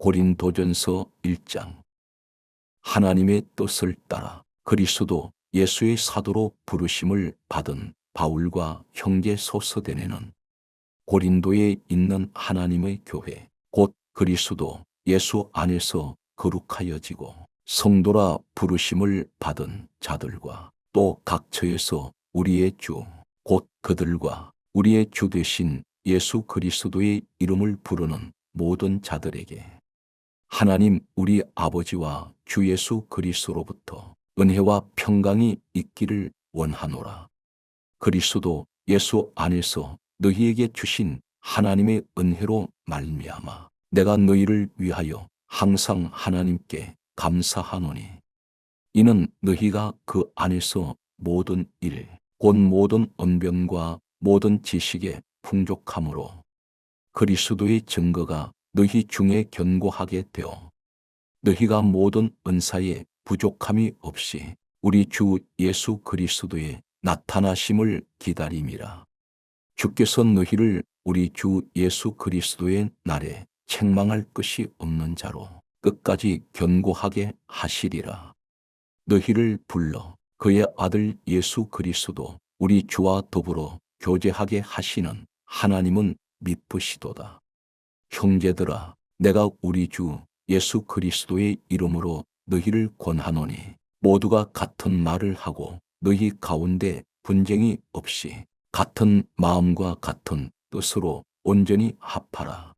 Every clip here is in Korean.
고린도전서 1장. 하나님의 뜻을 따라 그리스도 예수의 사도로 부르심을 받은 바울과 형제 소서대네는 고린도에 있는 하나님의 교회, 곧 그리스도 예수 안에서 거룩하여지고 성도라 부르심을 받은 자들과 또 각처에서 우리의 주, 곧 그들과 우리의 주 되신 예수 그리스도의 이름을 부르는 모든 자들에게 하나님 우리 아버지와 주 예수 그리스도로부터 은혜와 평강이 있기를 원하노라. 그리스도 예수 안에서 너희에게 주신 하나님의 은혜로 말미암아 내가 너희를 위하여 항상 하나님께 감사하노니 이는 너희가 그 안에서 모든 일, 곧 모든 언변과 모든 지식에 풍족함으로 그리스도의 증거가 너희 중에 견고하게 되어 너희가 모든 은사에 부족함이 없이 우리 주 예수 그리스도의 나타나심을 기다림이라. 주께서 너희를 우리 주 예수 그리스도의 날에 책망할 것이 없는 자로 끝까지 견고하게 하시리라. 너희를 불러 그의 아들 예수 그리스도 우리 주와 더불어 교제하게 하시는 하나님은 미쁘시도다. 형제들아, 내가 우리 주 예수 그리스도의 이름으로 너희를 권하노니 모두가 같은 말을 하고 너희 가운데 분쟁이 없이 같은 마음과 같은 뜻으로 온전히 합하라.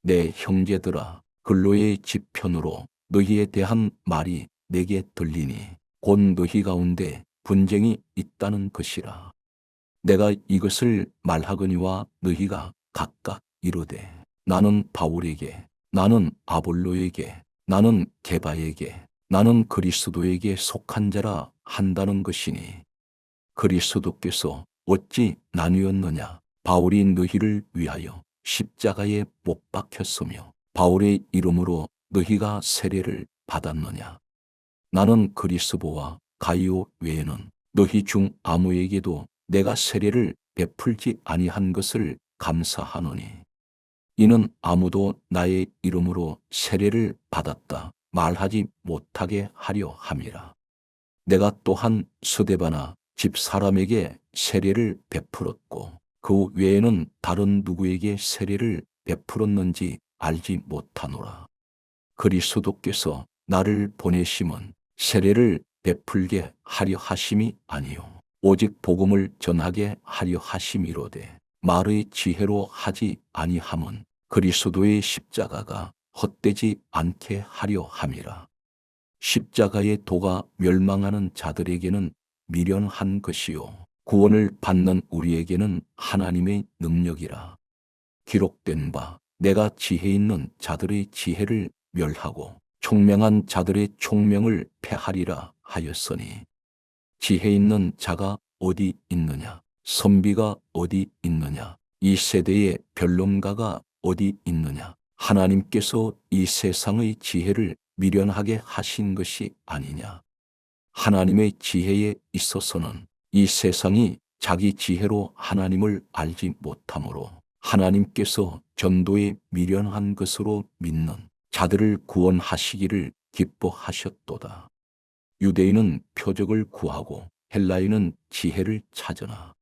내 형제들아, 근로의 지편으로 너희에 대한 말이 내게 들리니 곧 너희 가운데 분쟁이 있다는 것이라. 내가 이것을 말하거니와 너희가 각각 이르되 나는 바울에게, 나는 아볼로에게, 나는 게바에게, 나는 그리스도에게 속한 자라 한다는 것이니 그리스도께서 어찌 나뉘었느냐? 바울이 너희를 위하여 십자가에 못 박혔으며 바울의 이름으로 너희가 세례를 받았느냐? 나는 그리스도와 가이오 외에는 너희 중 아무에게도 내가 세례를 베풀지 아니한 것을 감사하노니 이는 아무도 나의 이름으로 세례를 받았다 말하지 못하게 하려 함이라. 내가 또한 스데바나 집사람에게 세례를 베풀었고 그 외에는 다른 누구에게 세례를 베풀었는지 알지 못하노라. 그리스도께서 나를 보내심은 세례를 베풀게 하려 하심이 아니요 오직 복음을 전하게 하려 하심이로되 말의 지혜로 하지 아니함은 그리스도의 십자가가 헛되지 않게 하려 함이라. 십자가의 도가 멸망하는 자들에게는 미련한 것이요 구원을 받는 우리에게는 하나님의 능력이라. 기록된 바 내가 지혜 있는 자들의 지혜를 멸하고 총명한 자들의 총명을 패하리라 하였으니 지혜 있는 자가 어디 있느냐? 선비가 어디 있느냐? 이 세대의 변론가가 어디 있느냐? 하나님께서 이 세상의 지혜를 미련하게 하신 것이 아니냐? 하나님의 지혜에 있어서는 이 세상이 자기 지혜로 하나님을 알지 못하므로 하나님께서 전도에 미련한 것으로 믿는 자들을 구원하시기를 기뻐하셨도다. 유대인은 표적을 구하고 헬라인은 지혜를 찾으나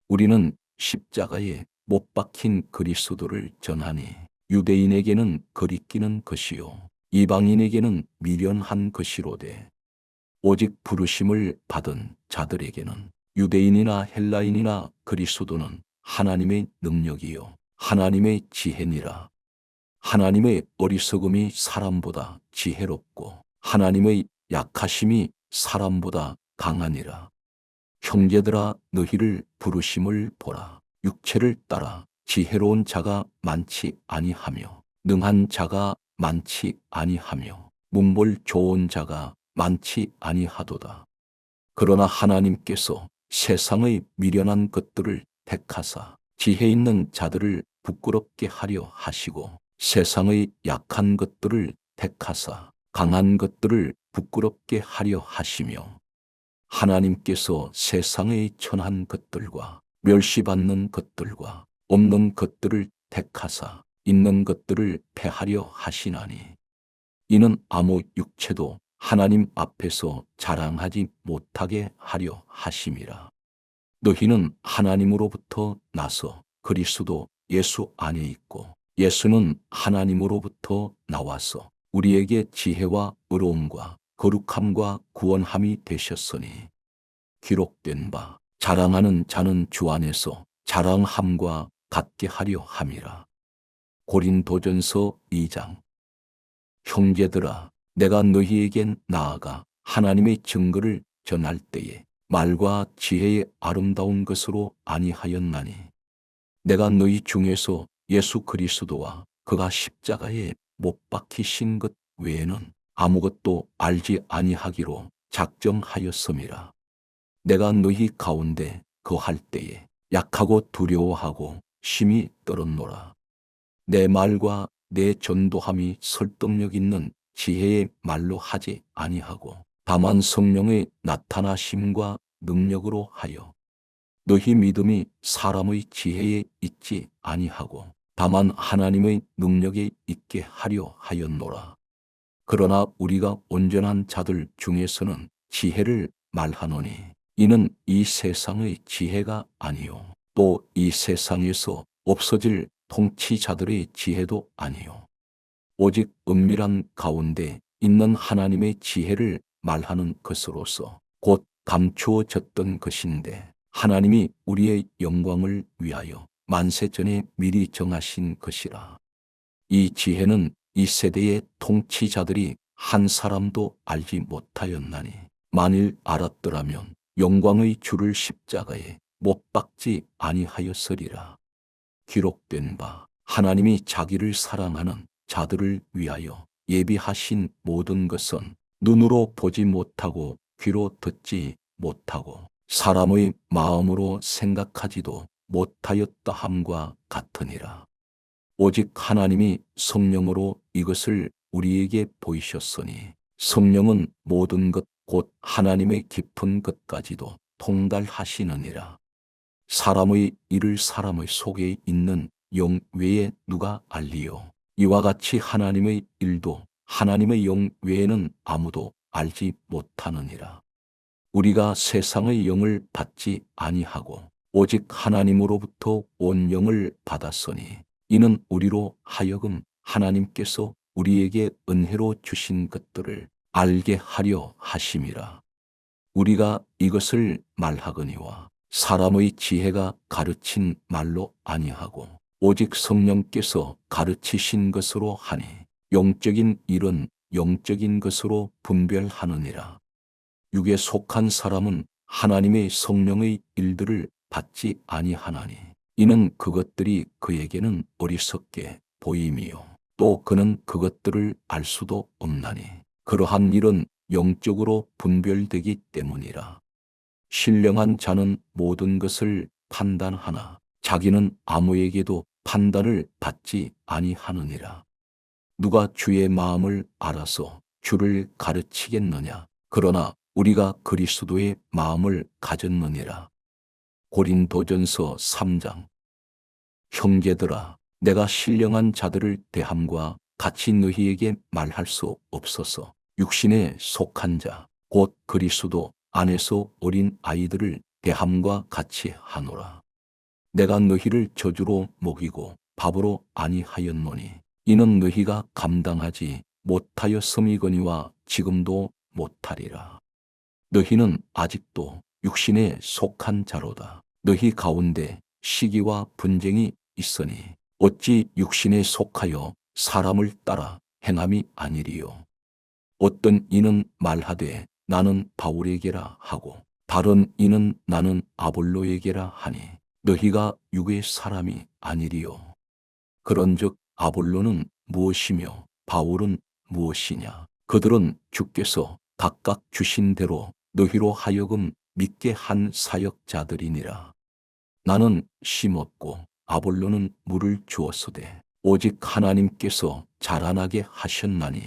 우리는 십자가에 못 박힌 그리스도를 전하니 유대인에게는 거리끼는 것이요 이방인에게는 미련한 것이로되 오직 부르심을 받은 자들에게는 유대인이나 헬라인이나 그리스도는 하나님의 능력이요 하나님의 지혜니라. 하나님의 어리석음이 사람보다 지혜롭고 하나님의 약하심이 사람보다 강하니라. 형제들아, 너희를 부르심을 보라. 육체를 따라 지혜로운 자가 많지 아니하며 능한 자가 많지 아니하며 문벌 좋은 자가 많지 아니하도다. 그러나 하나님께서 세상의 미련한 것들을 택하사 지혜 있는 자들을 부끄럽게 하려 하시고 세상의 약한 것들을 택하사 강한 것들을 부끄럽게 하려 하시며 하나님께서 세상의 천한 것들과 멸시받는 것들과 없는 것들을 택하사 있는 것들을 패하려 하시나니 이는 아무 육체도 하나님 앞에서 자랑하지 못하게 하려 하심이라. 너희는 하나님으로부터 나서 그리스도 예수 안에 있고 예수는 하나님으로부터 나와서 우리에게 지혜와 의로움과 거룩함과 구원함이 되셨으니 기록된 바 자랑하는 자는 주 안에서 자랑함과 같게 하려 함이라. 고린도전서 2장. 형제들아, 내가 너희에겐 나아가 하나님의 증거를 전할 때에 말과 지혜의 아름다운 것으로 아니하였나니 내가 너희 중에서 예수 그리스도와 그가 십자가에 못 박히신 것 외에는 아무것도 알지 아니하기로 작정하였음이라. 내가 너희 가운데 거할 때에 약하고 두려워하고 심히 떨었노라. 내 말과 내 전도함이 설득력 있는 지혜의 말로 하지 아니하고 다만 성령의 나타나심과 능력으로 하여 너희 믿음이 사람의 지혜에 있지 아니하고 다만 하나님의 능력에 있게 하려 하였노라. 그러나 우리가 온전한 자들 중에서는 지혜를 말하노니 이는 이 세상의 지혜가 아니요 또 이 세상에서 없어질 통치자들의 지혜도 아니요 오직 은밀한 가운데 있는 하나님의 지혜를 말하는 것으로서 곧 감추어졌던 것인데 하나님이 우리의 영광을 위하여 만세 전에 미리 정하신 것이라. 이 지혜는 이 세대의 통치자들이 한 사람도 알지 못하였나니 만일 알았더라면 영광의 주를 십자가에 못 박지 아니하였으리라. 기록된 바 하나님이 자기를 사랑하는 자들을 위하여 예비하신 모든 것은 눈으로 보지 못하고 귀로 듣지 못하고 사람의 마음으로 생각하지도 못하였다 함과 같으니라. 오직 하나님이 성령으로 이것을 우리에게 보이셨으니 성령은 모든 것 곧 하나님의 깊은 것까지도 통달하시느니라. 사람의 일을 사람의 속에 있는 영 외에 누가 알리요? 이와 같이 하나님의 일도 하나님의 영 외에는 아무도 알지 못하느니라. 우리가 세상의 영을 받지 아니하고 오직 하나님으로부터 온 영을 받았으니 이는 우리로 하여금 하나님께서 우리에게 은혜로 주신 것들을 알게 하려 하심이라. 우리가 이것을 말하거니와 사람의 지혜가 가르친 말로 아니하고 오직 성령께서 가르치신 것으로 하니 영적인 일은 영적인 것으로 분별하느니라. 육에 속한 사람은 하나님의 성령의 일들을 받지 아니하나니 이는 그것들이 그에게는 어리석게 보임이요 또 그는 그것들을 알 수도 없나니 그러한 일은 영적으로 분별되기 때문이라. 신령한 자는 모든 것을 판단하나 자기는 아무에게도 판단을 받지 아니하느니라. 누가 주의 마음을 알아서 주를 가르치겠느냐? 그러나 우리가 그리스도의 마음을 가졌느니라. 고린도전서 3장. 형제들아, 내가 신령한 자들을 대함과 같이 너희에게 말할 수 없어서 육신에 속한 자, 곧 그리스도 안에서 어린 아이들을 대함과 같이 하노라. 내가 너희를 저주로 먹이고 밥으로 아니하였노니 이는 너희가 감당하지 못하였음이거니와 지금도 못하리라. 너희는 아직도 육신에 속한 자로다. 너희 가운데 시기와 분쟁이 있으니 어찌 육신에 속하여 사람을 따라 행함이 아니리요. 어떤 이는 말하되 나는 바울에게라 하고 다른 이는 나는 아볼로에게라 하니 너희가 육의 사람이 아니리요. 그런즉 아볼로는 무엇이며 바울은 무엇이냐? 그들은 주께서 각각 주신 대로 너희로 하여금 믿게 한 사역자들이니라. 나는 심었고 아볼로는 물을 주었으되 오직 하나님께서 자라나게 하셨나니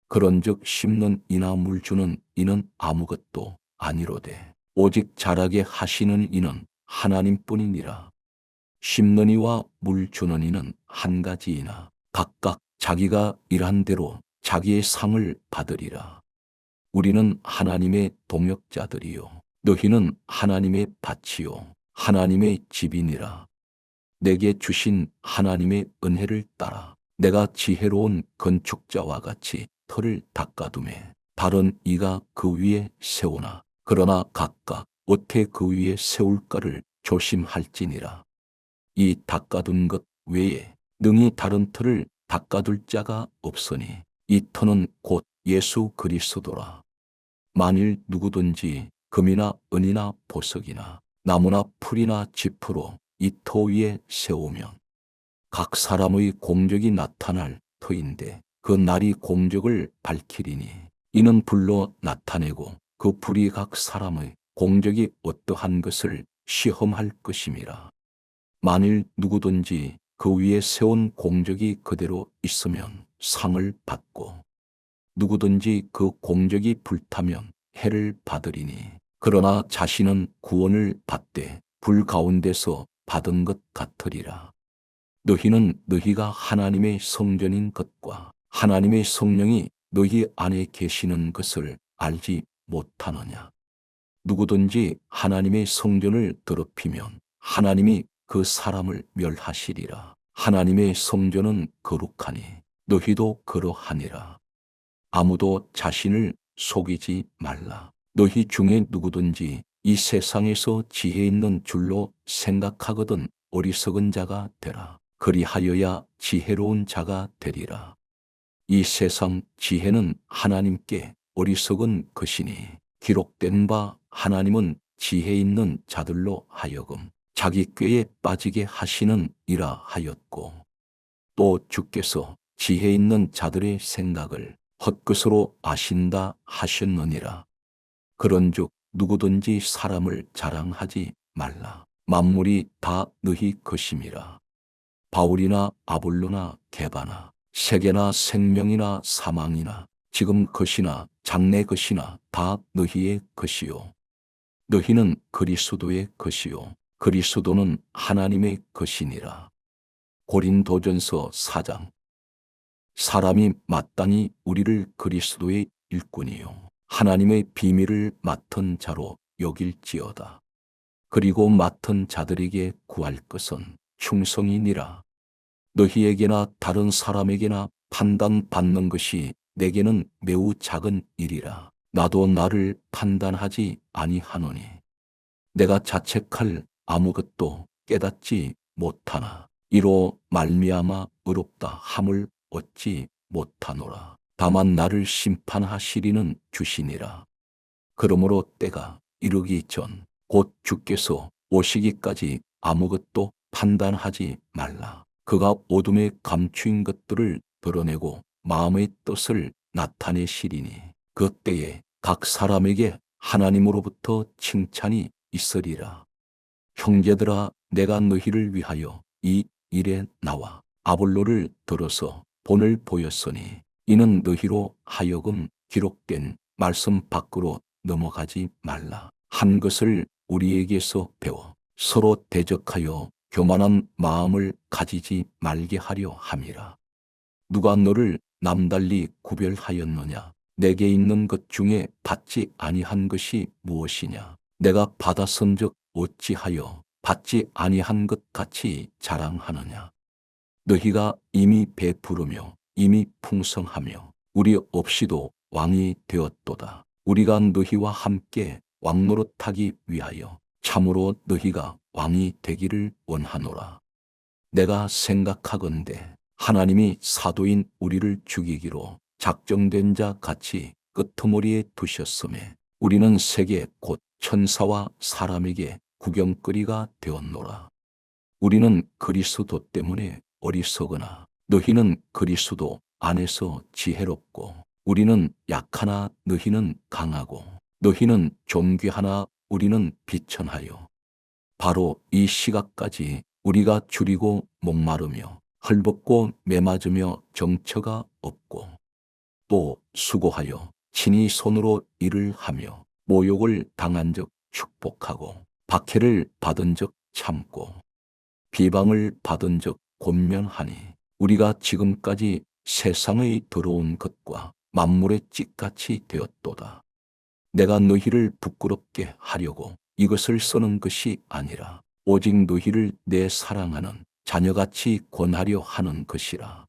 그런즉 심는 이나 물 주는 이는 아무것도 아니로되 오직 자라게 하시는 이는 하나님뿐이니라. 심는 이와 물 주는 이는 한 가지이나 각각 자기가 일한 대로 자기의 상을 받으리라. 우리는 하나님의 동역자들이요 너희는 하나님의 밭이요 하나님의 집이니라. 내게 주신 하나님의 은혜를 따라 내가 지혜로운 건축자와 같이 터를 닦아두매 다른 이가 그 위에 세우나 그러나 각각 어떻게 그 위에 세울까를 조심할지니라. 이 닦아둔 것 외에 능히 다른 터를 닦아둘 자가 없으니 이 터는 곧 예수 그리스도라. 만일 누구든지 금이나 은이나 보석이나 나무나 풀이나 짚으로 이 터 위에 세우면 각 사람의 공적이 나타날 터인데 그 날이 공적을 밝히리니 이는 불로 나타내고 그 불이 각 사람의 공적이 어떠한 것을 시험할 것임이라. 만일 누구든지 그 위에 세운 공적이 그대로 있으면 상을 받고 누구든지 그 공적이 불타면 해를 받으리니 그러나 자신은 구원을 받되 불 가운데서 받은 것 같으리라. 너희는 너희가 하나님의 성전인 것과 하나님의 성령이 너희 안에 계시는 것을 알지 못하느냐. 누구든지 하나님의 성전을 더럽히면 하나님이 그 사람을 멸하시리라. 하나님의 성전은 거룩하니 너희도 그러하니라. 아무도 자신을 속이지 말라. 너희 중에 누구든지 이 세상에서 지혜 있는 줄로 생각하거든 어리석은 자가 되라. 그리하여야 지혜로운 자가 되리라. 이 세상 지혜는 하나님께 어리석은 것이니 기록된 바 하나님은 지혜 있는 자들로 하여금 자기 꾀에 빠지게 하시는 이라 하였고 또 주께서 지혜 있는 자들의 생각을 헛것으로 아신다 하셨느니라. 그런즉 누구든지 사람을 자랑하지 말라. 만물이 다 너희 것임이라. 바울이나 아볼로나 게바나 세계나 생명이나 사망이나 지금 것이나 장래 것이나 다 너희의 것이요 너희는 그리스도의 것이요 그리스도는 하나님의 것이니라. 고린도전서 4장. 사람이 마땅히 우리를 그리스도의 일꾼이요 하나님의 비밀을 맡은 자로 여길지어다. 그리고 맡은 자들에게 구할 것은 충성이니라. 너희에게나 다른 사람에게나 판단받는 것이 내게는 매우 작은 일이라. 나도 나를 판단하지 아니하노니 내가 자책할 아무것도 깨닫지 못하나 이로 말미암아 의롭다 함을 얻지 못하노라. 다만 나를 심판하시리는 주시니라. 그러므로 때가 이르기 전 곧 주께서 오시기까지 아무것도 판단하지 말라. 그가 어둠에 감추인 것들을 드러내고 마음의 뜻을 나타내시리니 그때에 각 사람에게 하나님으로부터 칭찬이 있으리라. 형제들아 내가 너희를 위하여 이 일에 나와 아볼로를 들어서 본을 보였으니 이는 너희로 하여금 기록된 말씀 밖으로 넘어가지 말라. 한 것을 우리에게서 배워 서로 대적하여 교만한 마음을 가지지 말게 하려 함이라. 누가 너를 남달리 구별하였느냐? 내게 있는 것 중에 받지 아니한 것이 무엇이냐? 내가 받았은즉 어찌하여 받지 아니한 것 같이 자랑하느냐? 너희가 이미 베푸르며 이미 풍성하며 우리 없이도 왕이 되었도다. 우리가 너희와 함께 왕노릇하기 위하여 참으로 너희가 왕이 되기를 원하노라. 내가 생각하건대 하나님이 사도인 우리를 죽이기로 작정된 자 같이 끄트머리에 두셨음에 우리는 세계 곧 천사와 사람에게 구경거리가 되었노라. 우리는 그리스도 때문에 어리석으나 너희는 그리스도 안에서 지혜롭고 우리는 약하나 너희는 강하고 너희는 존귀하나 우리는 비천하여 바로 이 시각까지 우리가 줄이고 목마르며 헐벗고 매맞으며 정처가 없고 또 수고하여 친히 손으로 일을 하며 모욕을 당한 적 축복하고 박해를 받은 적 참고 비방을 받은 적 권면하니 우리가 지금까지 세상의 더러운 것과 만물의 찌같이 되었도다. 내가 너희를 부끄럽게 하려고 이것을 쓰는 것이 아니라 오직 너희를 내 사랑하는 자녀같이 권하려 하는 것이라.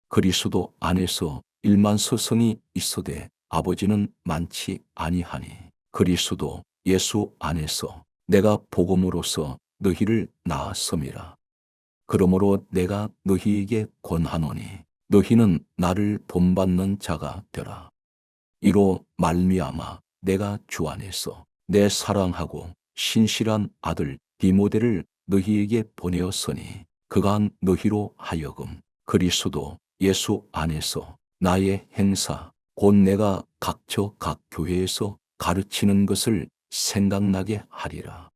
그리스도 안에서 일만 서성이 있으되 아버지는 많지 아니하니 그리스도 예수 안에서 내가 복음으로써 너희를 낳았음이라. 그러므로 내가 너희에게 권하노니 너희는 나를 본받는 자가 되라. 이로 말미암아 내가 주 안에서 내 사랑하고 신실한 아들 디모데를 너희에게 보내었으니 그가 너희로 하여금 그리스도 예수 안에서 나의 행사 곧 내가 각처 각 교회에서 가르치는 것을 생각나게 하리라.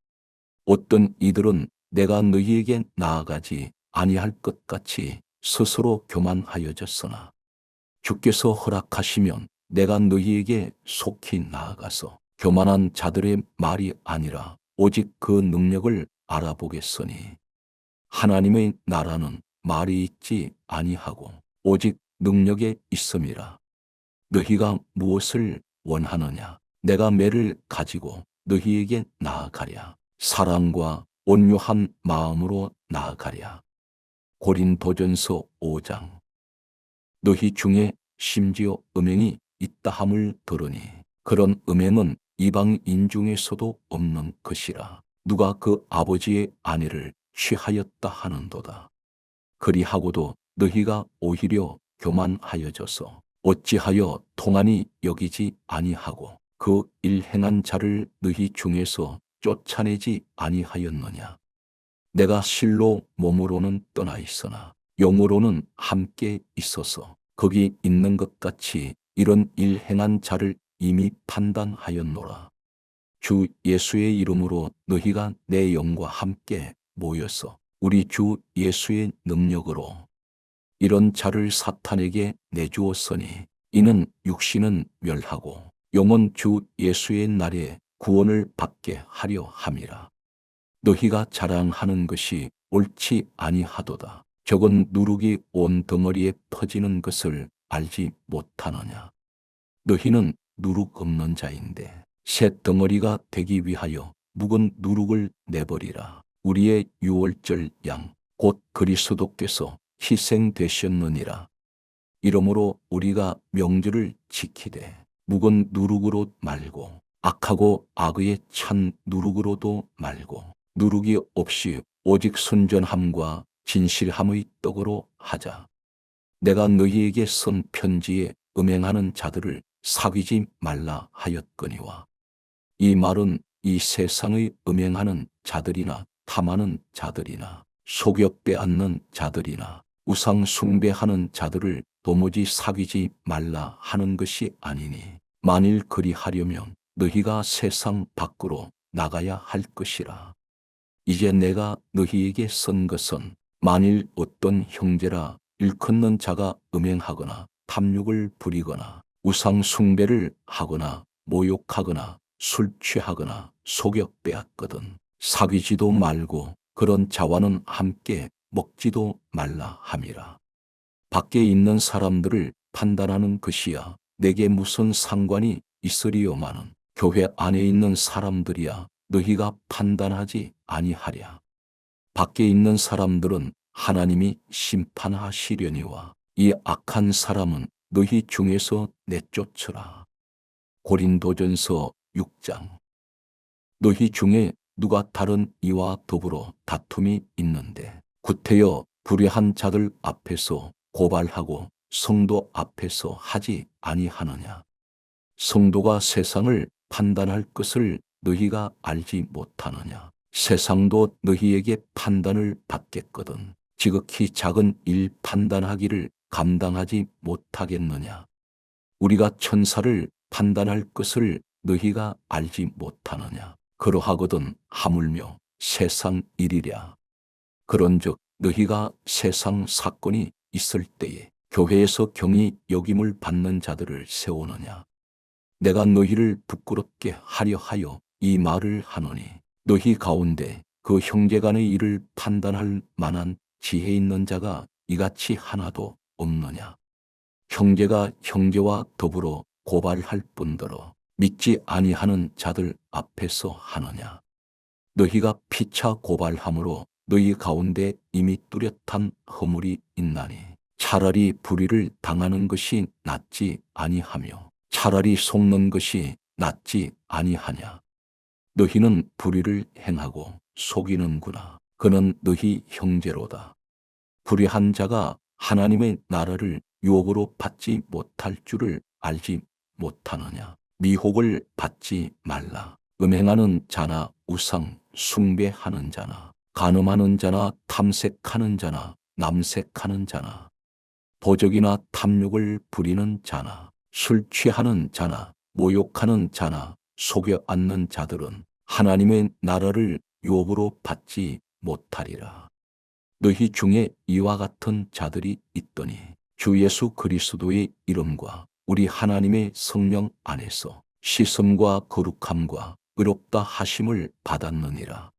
어떤 이들은 내가 너희에게 나아가지 아니할 것 같이 스스로 교만하여졌으나 주께서 허락하시면 내가 너희에게 속히 나아가서 교만한 자들의 말이 아니라 오직 그 능력을 알아보겠으니 하나님의 나라는 말이 있지 아니하고 오직 능력에 있음이라. 너희가 무엇을 원하느냐? 내가 매를 가지고 너희에게 나아가랴. 사랑과 온유한 마음으로 나아가랴. 고린도전서 5장. 너희 중에 심지어 음행이 있다함을 들으니 그런 음행은 이방인 중에서도 없는 것이라. 누가 그 아버지의 아내를 취하였다 하는도다. 그리하고도 너희가 오히려 교만하여져서 어찌하여 통한이 여기지 아니하고 그 일 행한 자를 너희 중에서 쫓아내지 아니하였느냐. 내가 실로 몸으로는 떠나 있으나 영으로는 함께 있어서 거기 있는 것 같이 이런 일 행한 자를 이미 판단하였노라. 주 예수의 이름으로 너희가 내 영과 함께 모여서 우리 주 예수의 능력으로 이런 자를 사탄에게 내주었으니 이는 육신은 멸하고 영은 주 예수의 날에 구원을 받게 하려 함이라. 너희가 자랑하는 것이 옳지 아니하도다. 적은 누룩이 온 덩어리에 퍼지는 것을 알지 못하느냐. 너희는 누룩 없는 자인데 새 덩어리가 되기 위하여 묵은 누룩을 내버리라. 우리의 유월절 양 곧 그리스도께서 희생되셨느니라. 이러므로 우리가 명절을 지키되 묵은 누룩으로 말고 악하고 악의에 찬 누룩으로도 말고 누룩이 없이 오직 순전함과 진실함의 떡으로 하자. 내가 너희에게 쓴 편지에 음행하는 자들을 사귀지 말라 하였거니와 이 말은 이 세상의 음행하는 자들이나 탐하는 자들이나 속여 빼앗는 자들이나 우상 숭배하는 자들을 도무지 사귀지 말라 하는 것이 아니니 만일 그리하려면 너희가 세상 밖으로 나가야 할 것이라. 이제 내가 너희에게 쓴 것은 만일 어떤 형제라 일컫는 자가 음행하거나 탐욕을 부리거나 우상 숭배를 하거나 모욕하거나 술 취하거나 속여 빼앗거든 사귀지도 말고 그런 자와는 함께 먹지도 말라 함이라. 밖에 있는 사람들을 판단하는 것이야 내게 무슨 상관이 있으리요마는 교회 안에 있는 사람들이야 너희가 판단하지 아니하랴. 밖에 있는 사람들은 하나님이 심판하시려니와 이 악한 사람은 너희 중에서 내쫓으라. 고린도전서 6장. 너희 중에 누가 다른 이와 더불어 다툼이 있는데 구태여 불의한 자들 앞에서 고발하고 성도 앞에서 하지 아니하느냐. 성도가 세상을 판단할 것을 너희가 알지 못하느냐. 세상도 너희에게 판단을 받겠거든 지극히 작은 일 판단하기를 감당하지 못하겠느냐. 우리가 천사를 판단할 것을 너희가 알지 못하느냐. 그러하거든 하물며 세상 일이랴. 그런즉 너희가 세상 사건이 있을 때에 교회에서 경히 여김을 받는 자들을 세우느냐. 내가 너희를 부끄럽게 하려 하여 이 말을 하노니 너희 가운데 그 형제 간의 일을 판단할 만한 지혜 있는 자가 이같이 하나도 없느냐. 형제가 형제와 더불어 고발할 뿐더러 믿지 아니하는 자들 앞에서 하느냐. 너희가 피차 고발함으로 너희 가운데 이미 뚜렷한 허물이 있나니 차라리 불의를 당하는 것이 낫지 아니하며 차라리 속는 것이 낫지 아니하냐. 너희는 불의를 행하고 속이는구나. 그는 너희 형제로다. 불의한 자가 하나님의 나라를 유업으로 받지 못할 줄을 알지 못하느냐. 미혹을 받지 말라. 음행하는 자나 우상 숭배하는 자나 간음하는 자나 탐색하는 자나 남색하는 자나 도적이나 탐욕을 부리는 자나 술 취하는 자나 모욕하는 자나 속여 앉는 자들은 하나님의 나라를 유업으로 받지 못하리라. 너희 중에 이와 같은 자들이 있더니 주 예수 그리스도의 이름과 우리 하나님의 성령 안에서 씻음과 거룩함과 의롭다 하심을 받았느니라.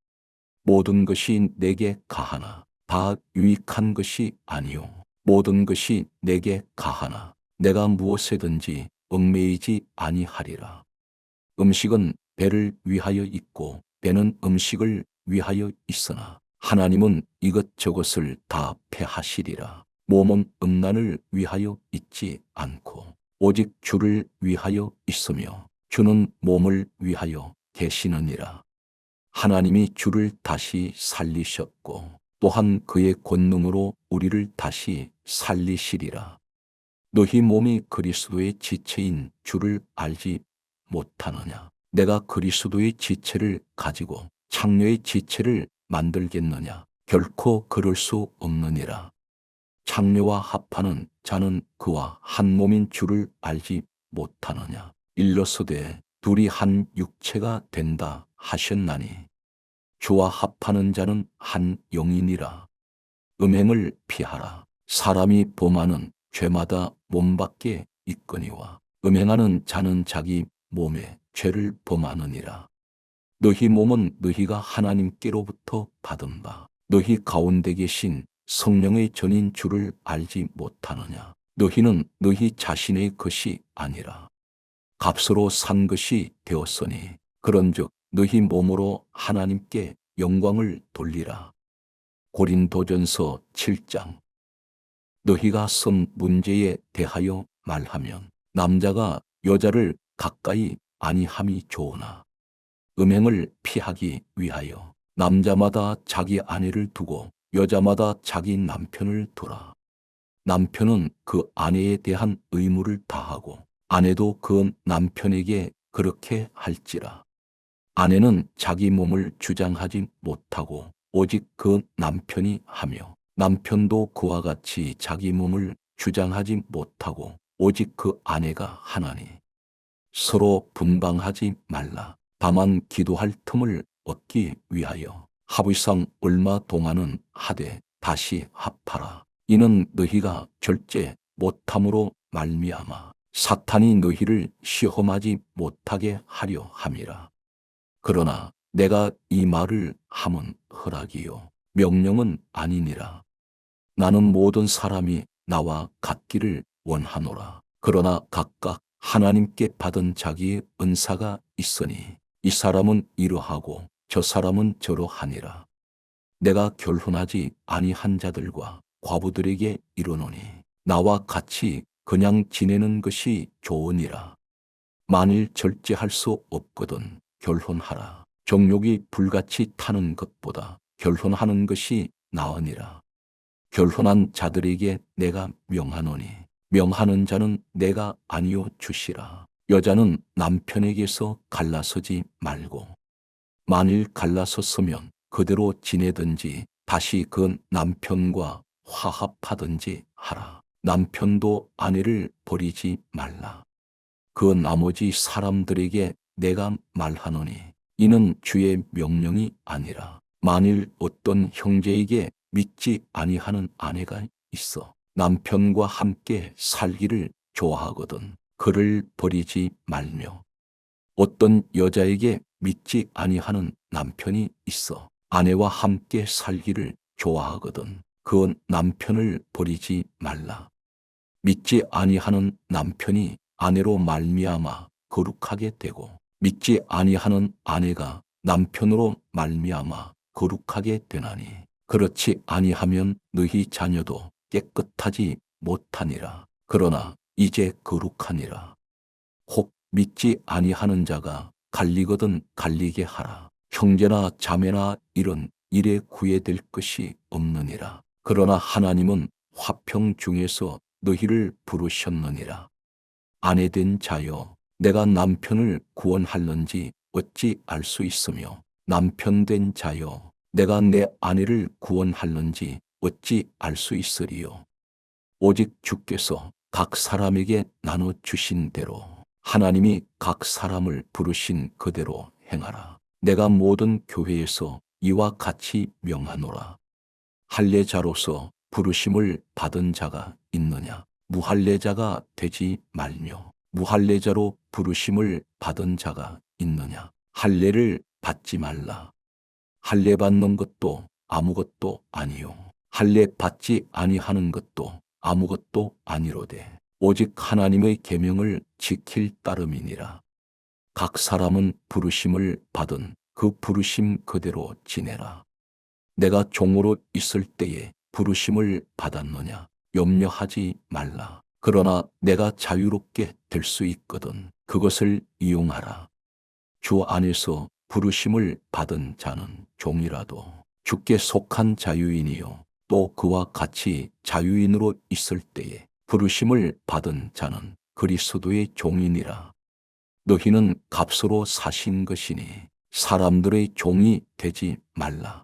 모든 것이 내게 가하나 다 유익한 것이 아니요 모든 것이 내게 가하나 내가 무엇에든지 얽매이지 아니하리라. 음식은 배를 위하여 있고 배는 음식을 위하여 있으나 하나님은 이것저것을 다 패하시리라. 몸은 음란을 위하여 있지 않고 오직 주를 위하여 있으며 주는 몸을 위하여 계시느니라. 하나님이 주를 다시 살리셨고 또한 그의 권능으로 우리를 다시 살리시리라. 너희 몸이 그리스도의 지체인 주를 알지 못하느냐. 내가 그리스도의 지체를 가지고 창녀의 지체를 만들겠느냐. 결코 그럴 수 없느니라. 창녀와 합하는 자는 그와 한 몸인 주를 알지 못하느냐. 일러서되 둘이 한 육체가 된다 하셨나니 주와 합하는 자는 한 영이니라. 음행을 피하라. 사람이 범하는 죄마다 몸 밖에 있거니와 음행하는 자는 자기 몸에 죄를 범하느니라. 너희 몸은 너희가 하나님께로부터 받은 바 너희 가운데 계신 성령의 전인 주를 알지 못하느냐. 너희는 너희 자신의 것이 아니라 값으로 산 것이 되었으니 그런즉 너희 몸으로 하나님께 영광을 돌리라. 고린도전서 7장. 너희가 쓴 문제에 대하여 말하면 남자가 여자를 가까이 아니함이 좋으나 음행을 피하기 위하여 남자마다 자기 아내를 두고 여자마다 자기 남편을 두라. 남편은 그 아내에 대한 의무를 다하고 아내도 그 남편에게 그렇게 할지라. 아내는 자기 몸을 주장하지 못하고 오직 그 남편이 하며 남편도 그와 같이 자기 몸을 주장하지 못하고 오직 그 아내가 하나니 서로 분방하지 말라. 다만 기도할 틈을 얻기 위하여 합의상 얼마 동안은 하되 다시 합하라. 이는 너희가 절제 못함으로 말미암아 사탄이 너희를 시험하지 못하게 하려 함이라. 그러나 내가 이 말을 함은 허락이요 명령은 아니니라. 나는 모든 사람이 나와 같기를 원하노라. 그러나 각각 하나님께 받은 자기의 은사가 있으니 이 사람은 이러하고 저 사람은 저러하니라. 내가 결혼하지 아니한 자들과 과부들에게 이르노니 나와 같이 그냥 지내는 것이 좋으니라. 만일 절제할 수 없거든 결혼하라. 정욕이 불같이 타는 것보다 결혼하는 것이 나으니라. 결혼한 자들에게 내가 명하노니 명하는 자는 내가 아니요 주시라. 여자는 남편에게서 갈라서지 말고 만일 갈라섰으면 그대로 지내든지 다시 그 남편과 화합하든지 하라. 남편도 아내를 버리지 말라. 그 나머지 사람들에게 내가 말하노니 이는 주의 명령이 아니라 만일 어떤 형제에게 믿지 아니하는 아내가 있어 남편과 함께 살기를 좋아하거든 그를 버리지 말며 어떤 여자에게 믿지 아니하는 남편이 있어 아내와 함께 살기를 좋아하거든 그 남편을 버리지 말라. 믿지 아니하는 남편이 아내로 말미암아 거룩하게 되고 믿지 아니하는 아내가 남편으로 말미암아 거룩하게 되나니 그렇지 아니하면 너희 자녀도 깨끗하지 못하니라. 그러나 이제 거룩하니라. 혹 믿지 아니하는 자가 갈리거든 갈리게 하라. 형제나 자매나 이런 일에 구애될 것이 없느니라. 그러나 하나님은 화평 중에서 너희를 부르셨느니라. 아내된 자여, 내가 남편을 구원할는지 어찌 알 수 있으며 남편된 자여, 내가 내 아내를 구원할는지 어찌 알 수 있으리요. 오직 주께서 각 사람에게 나눠 주신 대로 하나님이 각 사람을 부르신 그대로 행하라. 내가 모든 교회에서 이와 같이 명하노라. 할례자로서 부르심을 받은 자가 있느냐? 무할례자가 되지 말며 무할례자로 부르심을 받은 자가 있느냐? 할례를 받지 말라. 할례 받는 것도 아무것도 아니요 할례 받지 아니하는 것도 아무것도 아니로되 오직 하나님의 계명을 지킬 따름이니라. 각 사람은 부르심을 받은 그 부르심 그대로 지내라. 내가 종으로 있을 때에 부르심을 받았느냐? 염려하지 말라. 그러나 내가 자유롭게 될 수 있거든 그것을 이용하라. 주 안에서 부르심을 받은 자는 종이라도 주께 속한 자유인이요 또 그와 같이 자유인으로 있을 때에 부르심을 받은 자는 그리스도의 종이니라. 너희는 값으로 사신 것이니 사람들의 종이 되지 말라.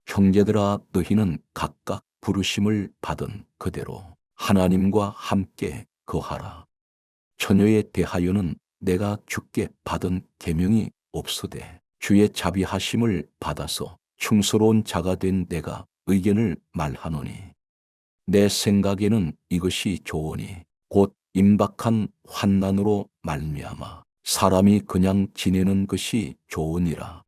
형제들아 너희는 각각 부르심을 받은 그대로 하나님과 함께 거하라. 처녀에 대하여는 내가 주께 받은 계명이 없으되 주의 자비하심을 받아서 충스러운 자가 된 내가 의견을 말하노니 내 생각에는 이것이 좋으니 곧 임박한 환난으로 말미암아 사람이 그냥 지내는 것이 좋으니라.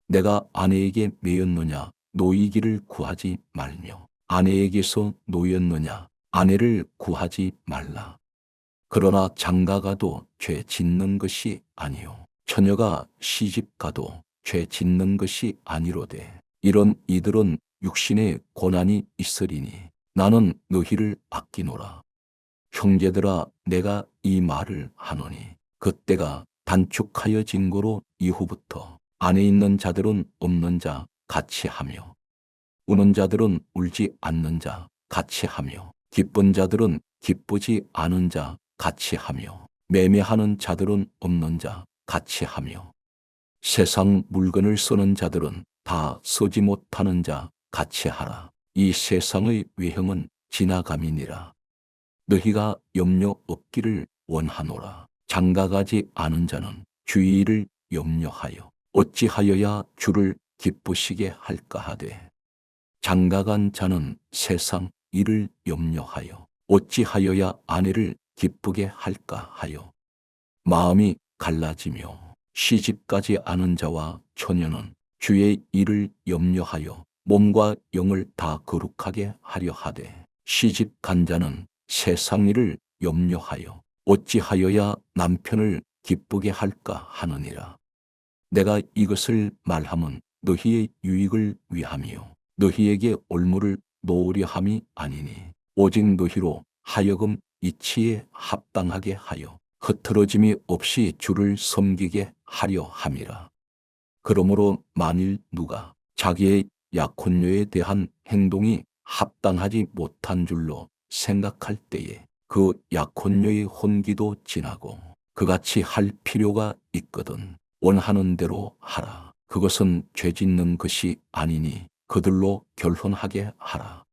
내가 아내에게 매였느냐 노이기를 구하지 말며 아내에게서 노였느냐 아내를 구하지 말라. 그러나 장가가도 죄 짓는 것이 아니요 처녀가 시집가도 죄 짓는 것이 아니로되 이런 이들은 육신의 고난이 있으리니 나는 너희를 아끼노라. 형제들아 내가 이 말을 하노니 그때가 단축하여진 거로 이후부터 안에 있는 자들은 없는 자 같이 하며 우는 자들은 울지 않는 자 같이 하며 기쁜 자들은 기쁘지 않은 자 같이 하며 매매하는 자들은 없는 자 같이 하며 세상 물건을 쓰는 자들은 다 쓰지 못하는 자 같이 하라. 이 세상의 외형은 지나감이니라. 너희가 염려 없기를 원하노라. 장가가지 않은 자는 주의 일을 염려하여 어찌하여야 주를 기쁘시게 할까 하되 장가간 자는 세상 일을 염려하여 어찌하여야 아내를 기쁘게 할까 하여 마음이 갈라지며 시집가지 않은 자와 처녀는 주의 일을 염려하여 몸과 영을 다 거룩하게 하려 하되 시집간 자는 세상 일을 염려하여 어찌하여야 남편을 기쁘게 할까 하느니라. 내가 이것을 말함은 너희의 유익을 위함이요 너희에게 올무를 놓으려 함이 아니니 오직 너희로 하여금 이치에 합당하게 하여 흐트러짐이 없이 주를 섬기게 하려 함이라. 그러므로 만일 누가 자기의 약혼녀에 대한 행동이 합당하지 못한 줄로 생각할 때에 그 약혼녀의 혼기도 지나고 그같이 할 필요가 있거든 원하는 대로 하라. 그것은 죄 짓는 것이 아니니 그들로 결혼하게 하라.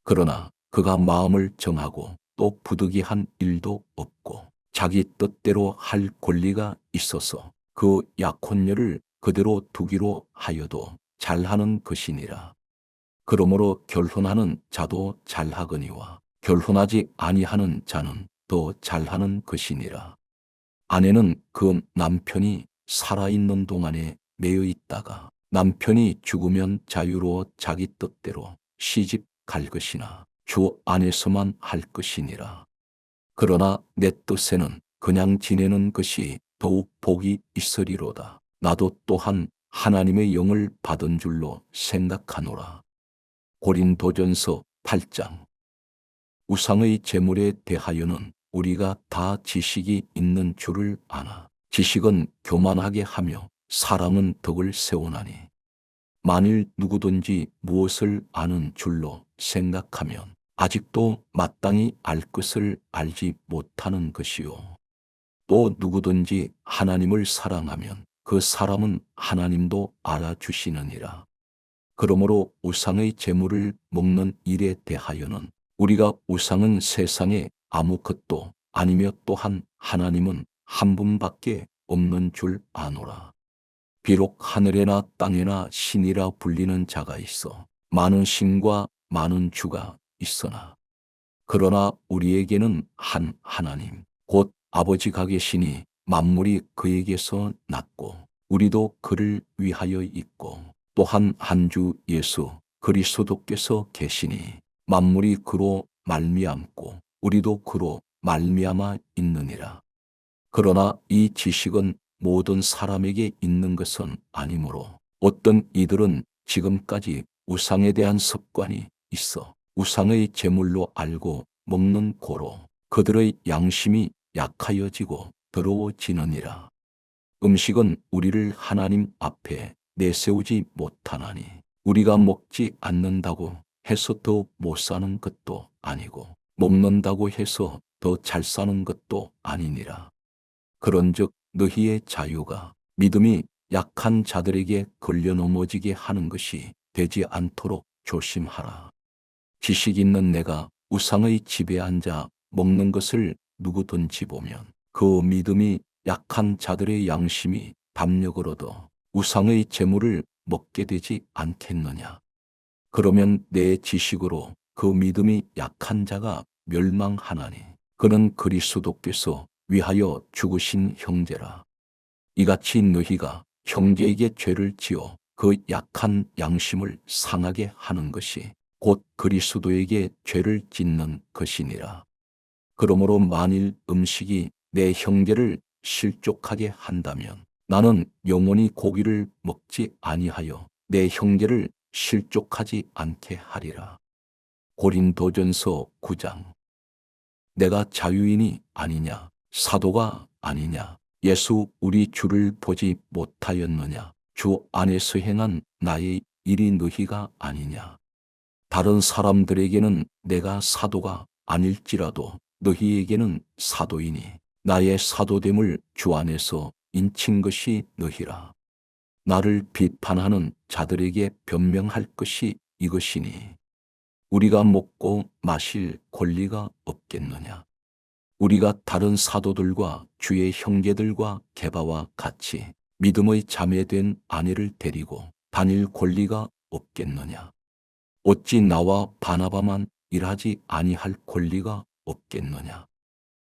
그러나 그가 마음을 정하고 또 부득이한 일도 없고 자기 뜻대로 할 권리가 있어서 그 약혼녀를 그대로 두기로 하여도 잘하는 것이니라. 그러므로 결혼하는 자도 잘하거니와 결혼하지 아니하는 자는 더 잘하는 것이니라. 아내는 그 남편이 살아있는 동안에 매여 있다가 남편이 죽으면 자유로워 자기 뜻대로 시집 갈 것이나 주 안에서만 할 것이니라. 그러나 내 뜻에는 그냥 지내는 것이 더욱 복이 있으리로다. 나도 또한 하나님의 영을 받은 줄로 생각하노라. 고린도전서 8장. 우상의 제물에 대하여는 우리가 다 지식이 있는 줄을 아나. 지식은 교만하게 하며 사랑은 덕을 세우나니. 만일 누구든지 무엇을 아는 줄로 생각하면 아직도 마땅히 알 것을 알지 못하는 것이요. 또 누구든지 하나님을 사랑하면 그 사람은 하나님도 알아주시느니라. 그러므로 우상의 제물을 먹는 일에 대하여는 우리가 우상은 세상에 아무것도 아니며 또한 하나님은 한 분밖에 없는 줄 아노라. 비록 하늘에나 땅에나 신이라 불리는 자가 있어 많은 신과 많은 주가 있으나 그러나 우리에게는 한 하나님 곧 아버지가 계시니 만물이 그에게서 났고 우리도 그를 위하여 있고 또한 한 주 예수 그리스도께서 계시니 만물이 그로 말미암고 우리도 그로 말미암아 있느니라. 그러나 이 지식은 모든 사람에게 있는 것은 아니므로 어떤 이들은 지금까지 우상에 대한 습관이 있어 우상의 제물로 알고 먹는 고로 그들의 양심이 약하여지고 더러워지느니라. 음식은 우리를 하나님 앞에 내세우지 못하나니 우리가 먹지 않는다고 해서 더 못 사는 것도 아니고 먹는다고 해서 더 잘 사는 것도 아니니라. 그런즉 너희의 자유가 믿음이 약한 자들에게 걸려 넘어지게 하는 것이 되지 않도록 조심하라. 지식 있는 내가 우상의 집에 앉아 먹는 것을 누구든지 보면 그 믿음이 약한 자들의 양심이 담력을 얻어 우상의 제물을 먹게 되지 않겠느냐. 그러면 내 지식으로 그 믿음이 약한 자가 멸망하나니 그는 그리스도께서 위하여 죽으신 형제라. 이같이 너희가 형제에게 죄를 지어 그 약한 양심을 상하게 하는 것이 곧 그리스도에게 죄를 짓는 것이니라. 그러므로 만일 음식이 내 형제를 실족하게 한다면 나는 영원히 고기를 먹지 아니하여 내 형제를 실족하지 않게 하리라. 고린도전서 9장. 내가 자유인이 아니냐 사도가 아니냐 예수 우리 주를 보지 못하였느냐 주 안에서 행한 나의 일이 너희가 아니냐. 다른 사람들에게는 내가 사도가 아닐지라도 너희에게는 사도이니 나의 사도됨을 주 안에서 인친 것이 너희라. 나를 비판하는 자들에게 변명할 것이 이것이니 우리가 먹고 마실 권리가 없겠느냐. 우리가 다른 사도들과 주의 형제들과 게바와 같이 믿음의 자매된 아내를 데리고 다닐 권리가 없겠느냐. 어찌 나와 바나바만 일하지 아니할 권리가 없겠느냐.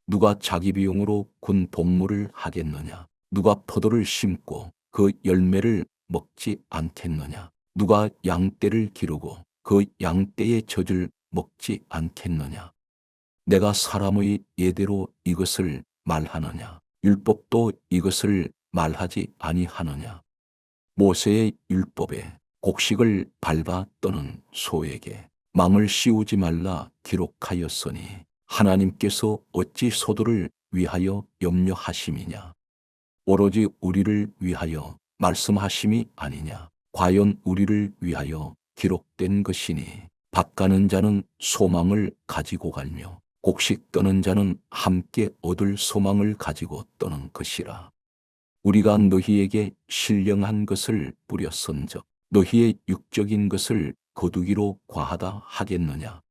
누가 자기 비용으로 군 복무를 하겠느냐. 누가 포도를 심고 그 열매를 먹지 않겠느냐. 누가 양떼를 기르고 그 양떼의 젖을 먹지 않겠느냐. 내가 사람의 예대로 이것을 말하느냐. 율법도 이것을 말하지 아니하느냐. 모세의 율법에 곡식을 밟아 떠는 소에게 망을 씌우지 말라 기록하였으니 하나님께서 어찌 소들을 위하여 염려하심이냐. 오로지 우리를 위하여 말씀하심이 아니냐. 과연 우리를 위하여 기록된 것이니 밭 가는 자는 소망을 가지고 갈며 곡식 떠는 자는 함께 얻을 소망을 가지고 떠는 것이라. 우리가 너희에게 신령한 것을 뿌렸은즉 너희의 육적인 것을 거두기로 과하다 하겠느냐.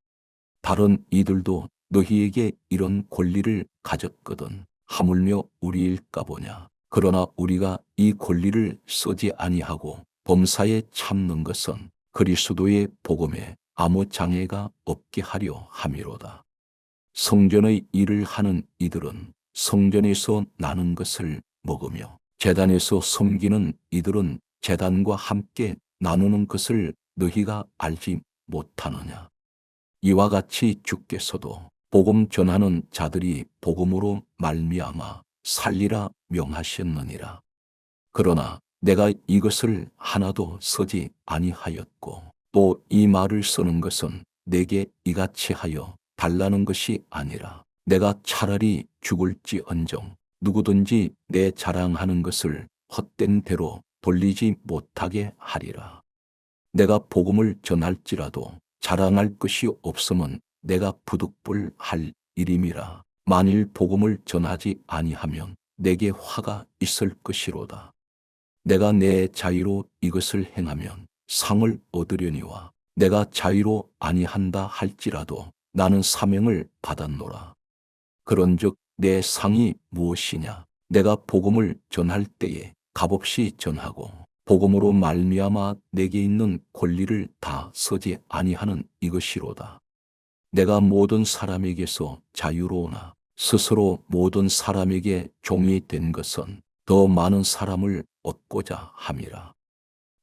다른 이들도 너희에게 이런 권리를 가졌거든 하물며 우리일까 보냐. 그러나 우리가 이 권리를 쓰지 아니하고 범사에 참는 것은 그리스도의 복음에 아무 장애가 없게 하려 함이로다. 성전의 일을 하는 이들은 성전에서 나는 것을 먹으며 제단에서 섬기는 이들은 제단과 함께 나누는 것을 너희가 알지 못하느냐. 이와 같이 주께서도 복음 전하는 자들이 복음으로 말미암아 살리라 명하셨느니라. 그러나 내가 이것을 하나도 쓰지 아니하였고 또 이 말을 쓰는 것은 내게 이같이 하여 달라는 것이 아니라 내가 차라리 죽을지언정 누구든지 내 자랑하는 것을 헛된 대로 돌리지 못하게 하리라. 내가 복음을 전할지라도 자랑할 것이 없으면 내가 부득불할 일임이라. 만일 복음을 전하지 아니하면 내게 화가 있을 것이로다. 내가 내 자유로 이것을 행하면 상을 얻으려니와 내가 자유로 아니한다 할지라도 나는 사명을 받았노라. 그런즉 내 상이 무엇이냐? 내가 복음을 전할 때에 값없이 전하고 복음으로 말미암아 내게 있는 권리를 다 쓰지 아니하는 이것이로다. 내가 모든 사람에게서 자유로우나 스스로 모든 사람에게 종이 된 것은 더 많은 사람을 얻고자 함이라.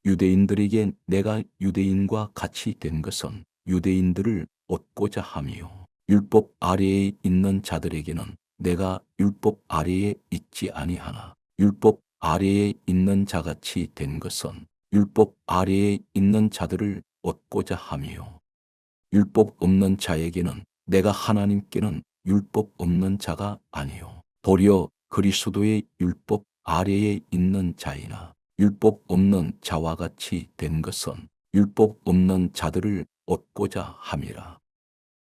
유대인들에게 내가 유대인과 같이 된 것은 유대인들을 얻고자 함이요. 율법 아래에 있는 자들에게는 내가 율법 아래에 있지 아니하나 율법 아래에 있는 자같이 된 것은 율법 아래에 있는 자들을 얻고자 함이요. 율법 없는 자에게는 내가 하나님께는 율법 없는 자가 아니요 도리어 그리스도의 율법 아래에 있는 자이나 율법 없는 자와 같이 된 것은 율법 없는 자들을 얻고자 함이라.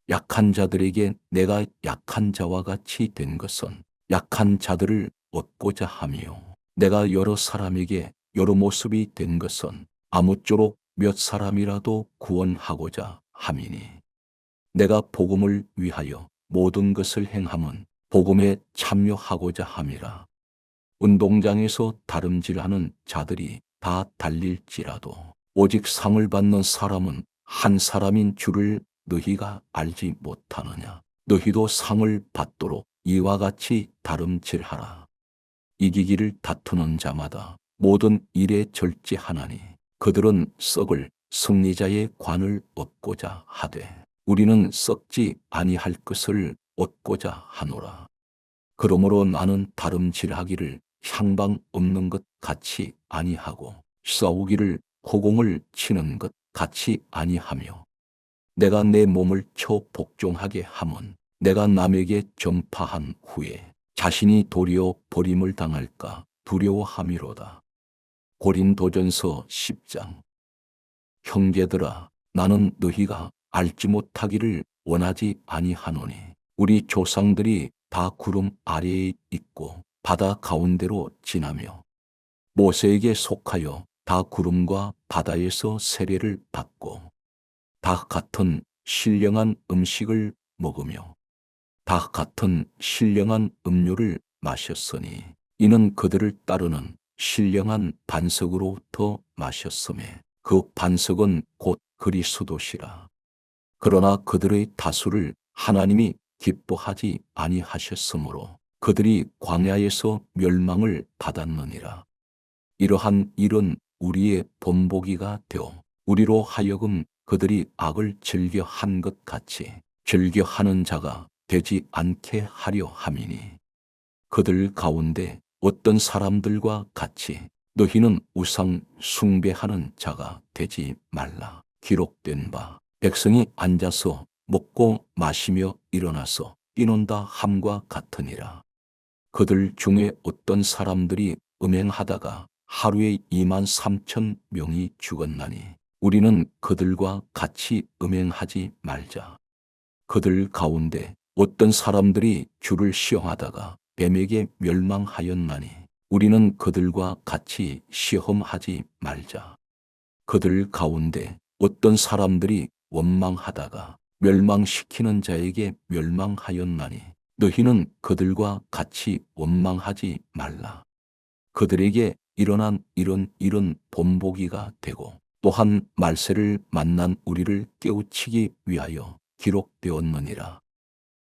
약한 자들에게 내가 약한 자와 같이 된 것은 약한 자들을 얻고자 함이요. 내가 여러 사람에게 여러 모습이 된 것은 아무쪼록 몇 사람이라도 구원하고자 함이니 내가 복음을 위하여 모든 것을 행함은 복음에 참여하고자 함이라. 운동장에서 다름질하는 자들이 다 달릴지라도 오직 상을 받는 사람은 한 사람인 줄을 너희가 알지 못하느냐. 너희도 상을 받도록 이와 같이 다름질하라. 이기기를 다투는 자마다 모든 일에 절제하나니 그들은 썩을 승리자의 관을 얻고자 하되 우리는 썩지 아니할 것을 얻고자 하노라. 그러므로 나는 다름질하기를 향방 없는 것 같이 아니하고 싸우기를 호공을 치는 것 같이 아니하며 내가 내 몸을 초복종하게 함은 내가 남에게 전파한 후에 자신이 도리어 버림을 당할까 두려워함이로다. 고린도전서 10장. 형제들아, 나는 너희가 알지 못하기를 원하지 아니하노니 우리 조상들이 다 구름 아래에 있고 바다 가운데로 지나며 모세에게 속하여 다 구름과 바다에서 세례를 받고 다 같은 신령한 음식을 먹으며 다 같은 신령한 음료를 마셨으니 이는 그들을 따르는 신령한 반석으로부터 마셨음에 그 반석은 곧 그리스도시라. 그러나 그들의 다수를 하나님이 기뻐하지 아니하셨으므로 그들이 광야에서 멸망을 받았느니라. 이러한 일은 우리의 본보기가 되어 우리로 하여금 그들이 악을 즐겨 한 것 같이 즐겨 하는 자가 되지 않게 하려 함이니 그들 가운데 어떤 사람들과 같이 너희는 우상 숭배하는 자가 되지 말라. 기록된 바 백성이 앉아서 먹고 마시며 일어나서 뛰논다 함과 같으니라. 그들 중에 어떤 사람들이 음행하다가 하루에 23,000명이 죽었나니 우리는 그들과 같이 음행하지 말자. 그들 가운데 어떤 사람들이 주를 시험하다가 뱀에게 멸망하였나니 우리는 그들과 같이 시험하지 말자. 그들 가운데 어떤 사람들이 원망하다가 멸망시키는 자에게 멸망하였나니 너희는 그들과 같이 원망하지 말라. 그들에게 일어난 이런 본보기가 되고 또한 말세를 만난 우리를 깨우치기 위하여 기록되었느니라.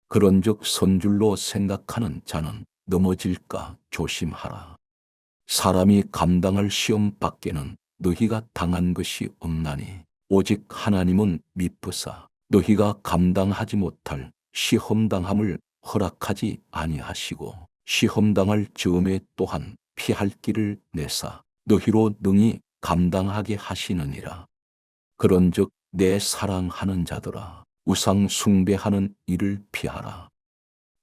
그런즉 선줄로 생각하는 자는 넘어질까 조심하라. 사람이 감당할 시험 밖에는 너희가 당한 것이 없나니 오직 하나님은 미쁘사 너희가 감당하지 못할 시험당함을 허락하지 아니하시고 시험당할 즈음에 또한 피할 길을 내사 너희로 능히 감당하게 하시느니라. 그런즉 내 사랑하는 자들아 우상 숭배하는 일을 피하라.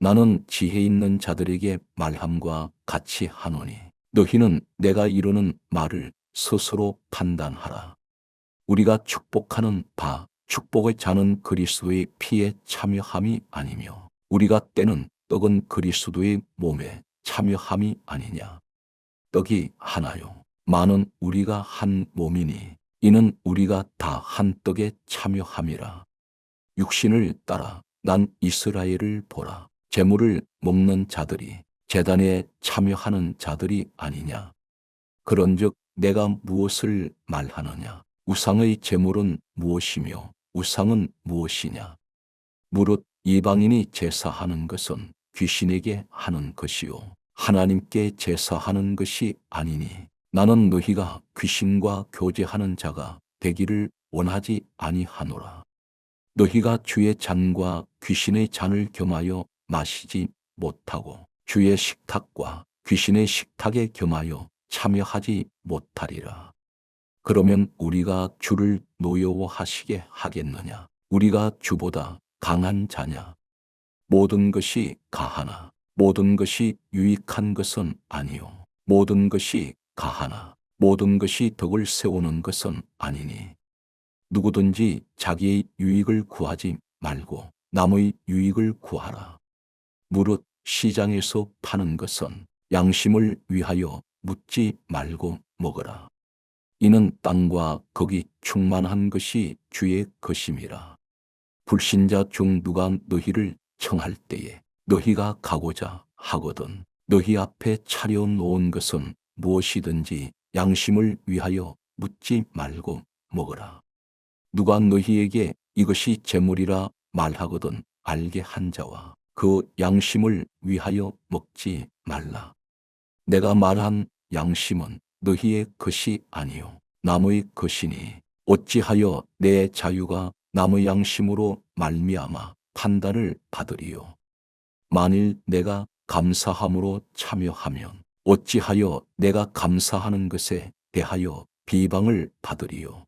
나는 지혜 있는 자들에게 말함과 같이 하노니 너희는 내가 이르는 말을 스스로 판단하라. 우리가 축복하는 바 축복의 자는 그리스도의 피에 참여함이 아니며 우리가 떼는 떡은 그리스도의 몸에 참여함이 아니냐. 떡이 하나요 많은 우리가 한 몸이니 이는 우리가 다 한 떡에 참여함이라. 육신을 따라 난 이스라엘을 보라. 제물을 먹는 자들이 제단에 참여하는 자들이 아니냐. 그런즉 내가 무엇을 말하느냐. 우상의 제물은 무엇이며 우상은 무엇이냐. 무릇 이방인이 제사하는 것은 귀신에게 하는 것이요 하나님께 제사하는 것이 아니니 나는 너희가 귀신과 교제하는 자가 되기를 원하지 아니하노라. 너희가 주의 잔과 귀신의 잔을 겸하여 마시지 못하고 주의 식탁과 귀신의 식탁에 겸하여 참여하지 못하리라. 그러면 우리가 주를 노여워하시게 하겠느냐. 우리가 주보다 강한 자냐. 모든 것이 가하나 모든 것이 유익한 것은 아니요 모든 것이 가하나 모든 것이 덕을 세우는 것은 아니니 누구든지 자기의 유익을 구하지 말고 남의 유익을 구하라. 무릇 시장에서 파는 것은 양심을 위하여 묻지 말고 먹으라. 이는 땅과 거기 충만한 것이 주의 것임이라. 불신자 중 누가 너희를 청할 때에 너희가 가고자 하거든 너희 앞에 차려 놓은 것은 무엇이든지 양심을 위하여 묻지 말고 먹으라. 누가 너희에게 이것이 재물이라 말하거든 알게 한 자와 그 양심을 위하여 먹지 말라. 내가 말한 양심은 너희의 것이 아니요 남의 것이니 어찌하여 내 자유가 남의 양심으로 말미암아 판단을 받으리요. 만일 내가 감사함으로 참여하면 어찌하여 내가 감사하는 것에 대하여 비방을 받으리요.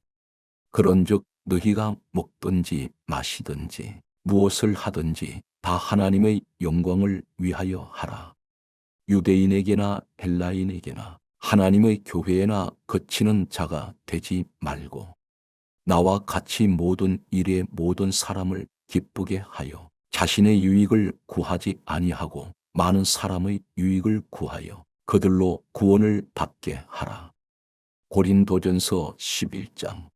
그런즉 너희가 먹든지 마시든지 무엇을 하든지 다 하나님의 영광을 위하여 하라. 유대인에게나 헬라인에게나 하나님의 교회에나 그치는 자가 되지 말고 나와 같이 모든 일에 모든 사람을 기쁘게 하여 자신의 유익을 구하지 아니하고 많은 사람의 유익을 구하여 그들로 구원을 받게 하라. 고린도전서 11장.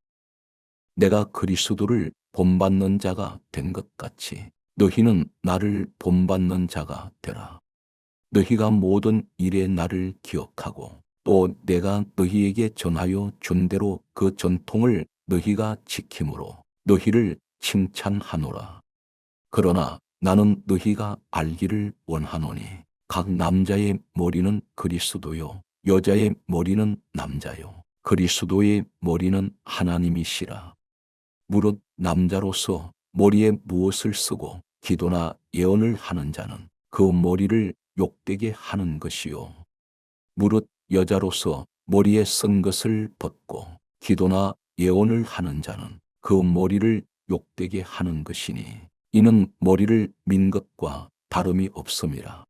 내가 그리스도를 본받는 자가 된 것 같이 너희는 나를 본받는 자가 되라. 너희가 모든 일에 나를 기억하고 또 내가 너희에게 전하여 준 대로 그 전통을 너희가 지킴으로 너희를 칭찬하노라. 그러나 나는 너희가 알기를 원하노니 각 남자의 머리는 그리스도요 여자의 머리는 남자요 그리스도의 머리는 하나님이시라. 무릇 남자로서 머리에 무엇을 쓰고 기도나 예언을 하는 자는 그 머리를 욕되게 하는 것이요 무릇 여자로서 머리에 쓴 것을 벗고 기도나 예언을 하는 자는 그 머리를 욕되게 하는 것이니 이는 머리를 민 것과 다름이 없음이라.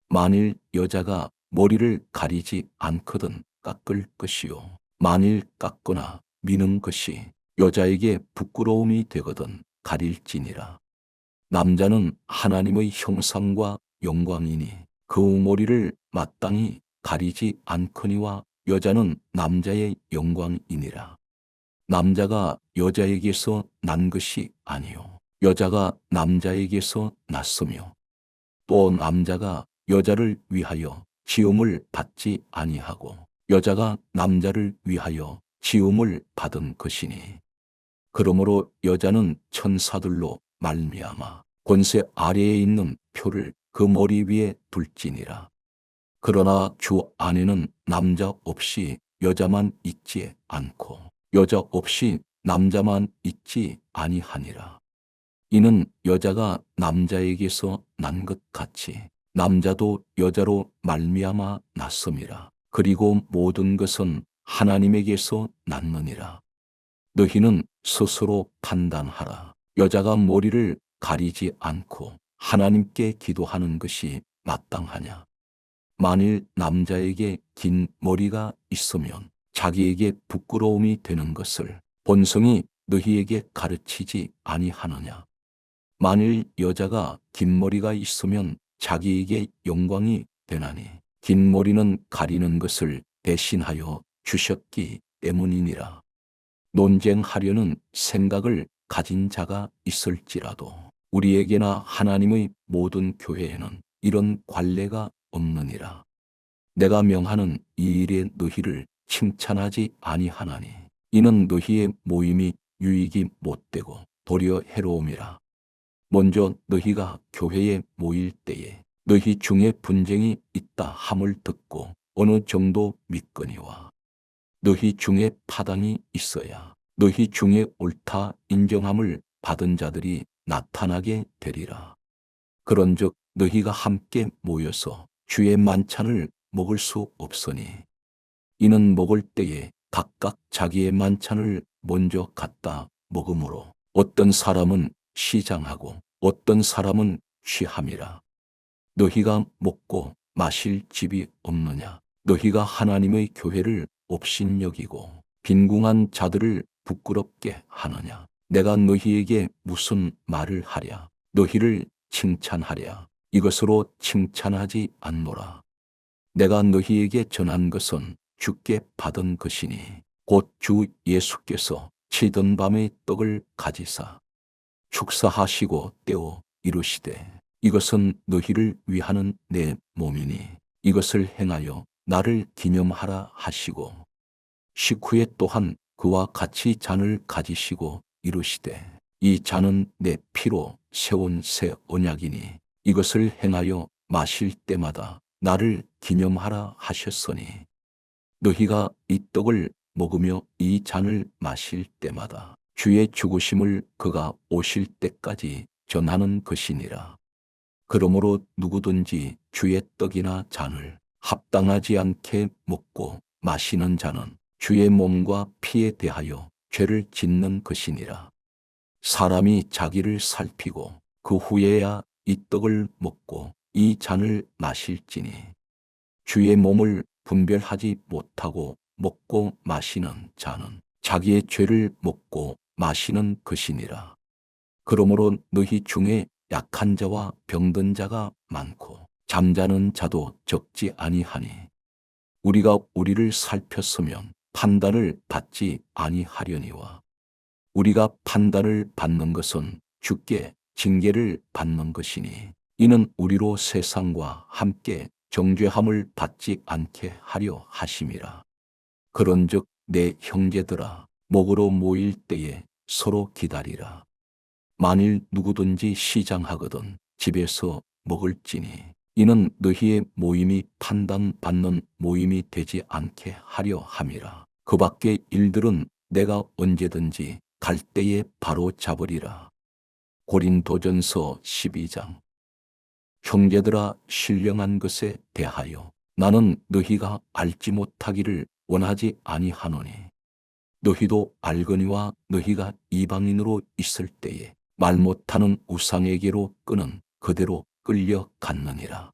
만일 여자가 머리를 가리지 않거든 깎을 것이요 만일 깎거나 미는 것이 여자에게 부끄러움이 되거든 가릴지니라. 남자는 하나님의 형상과 영광이니 그 머리를 마땅히 가리지 않거니와 여자는 남자의 영광이니라. 남자가 여자에게서 난 것이 아니요 여자가 남자에게서 났으며 또 남자가 여자를 위하여 지음을 받지 아니하고 여자가 남자를 위하여 지음을 받은 것이니 그러므로 여자는 천사들로 말미암아 권세 아래에 있는 표를 그 머리 위에 둘지니라. 그러나 주 안에는 남자 없이 여자만 있지 않고 여자 없이 남자만 있지 아니하니라. 이는 여자가 남자에게서 난 것 같이 남자도 여자로 말미암아 났음이라. 그리고 모든 것은 하나님에게서 났느니라. 너희는 스스로 판단하라. 여자가 머리를 가리지 않고 하나님께 기도하는 것이 마땅하냐? 만일 남자에게 긴 머리가 있으면 자기에게 부끄러움이 되는 것을 본성이 너희에게 가르치지 아니하느냐? 만일 여자가 긴 머리가 있으면 자기에게 영광이 되나니 긴 머리는 가리는 것을 대신하여 주셨기 때문이니라. 논쟁하려는 생각을 가진 자가 있을지라도 우리에게나 하나님의 모든 교회에는 이런 관례가 없느니라. 내가 명하는 이 일에 너희를 칭찬하지 아니하나니 이는 너희의 모임이 유익이 못되고 도리어 해로움이라. 먼저 너희가 교회에 모일 때에 너희 중에 분쟁이 있다 함을 듣고 어느 정도 믿거니와 너희 중에 파당이 있어야 너희 중에 옳다 인정함을 받은 자들이 나타나게 되리라. 그런즉 너희가 함께 모여서 주의 만찬을 먹을 수 없으니 이는 먹을 때에 각각 자기의 만찬을 먼저 갖다 먹으므로 어떤 사람은 시장하고 어떤 사람은 취함이라. 너희가 먹고 마실 집이 없느냐? 너희가 하나님의 교회를 업신여기고 빈궁한 자들을 부끄럽게 하느냐? 내가 너희에게 무슨 말을 하랴? 너희를 칭찬하랴? 이것으로 칭찬하지 않노라. 내가 너희에게 전한 것은 주께 받은 것이니 곧 주 예수께서 치던 밤에 떡을 가지사 축사하시고 떼어 이르시되 이것은 너희를 위하는 내 몸이니 이것을 행하여 나를 기념하라 하시고 식후에 또한 그와 같이 잔을 가지시고 이르시되 이 잔은 내 피로 세운 새 언약이니 이것을 행하여 마실 때마다 나를 기념하라 하셨으니 너희가 이 떡을 먹으며 이 잔을 마실 때마다 주의 죽으심을 그가 오실 때까지 전하는 것이니라. 그러므로 누구든지 주의 떡이나 잔을 합당하지 않게 먹고 마시는 자는 주의 몸과 피에 대하여 죄를 짓는 것이니라. 사람이 자기를 살피고 그 후에야 이 떡을 먹고 이 잔을 마실지니 주의 몸을 분별하지 못하고 먹고 마시는 자는 자기의 죄를 먹고 마시는 것이니라. 그러므로 너희 중에 약한 자와 병든 자가 많고 잠자는 자도 적지 아니하니 우리가 우리를 살폈으면 판단을 받지 아니하려니와 우리가 판단을 받는 것은 주께 징계를 받는 것이니 이는 우리로 세상과 함께 정죄함을 받지 않게 하려 하심이라. 그런즉 내 형제들아 목으로 모일 때에 서로 기다리라. 만일 누구든지 시장하거든 집에서 먹을지니 이는 너희의 모임이 판단받는 모임이 되지 않게 하려 함이라. 그 밖의 일들은 내가 언제든지 갈 때에 바로 잡으리라. 고린도전서 12장. 형제들아 신령한 것에 대하여 나는 너희가 알지 못하기를 원하지 아니하노니 너희도 알거니와 너희가 이방인으로 있을 때에 말 못하는 우상에게로 끄는 그대로 끌려갔느니라.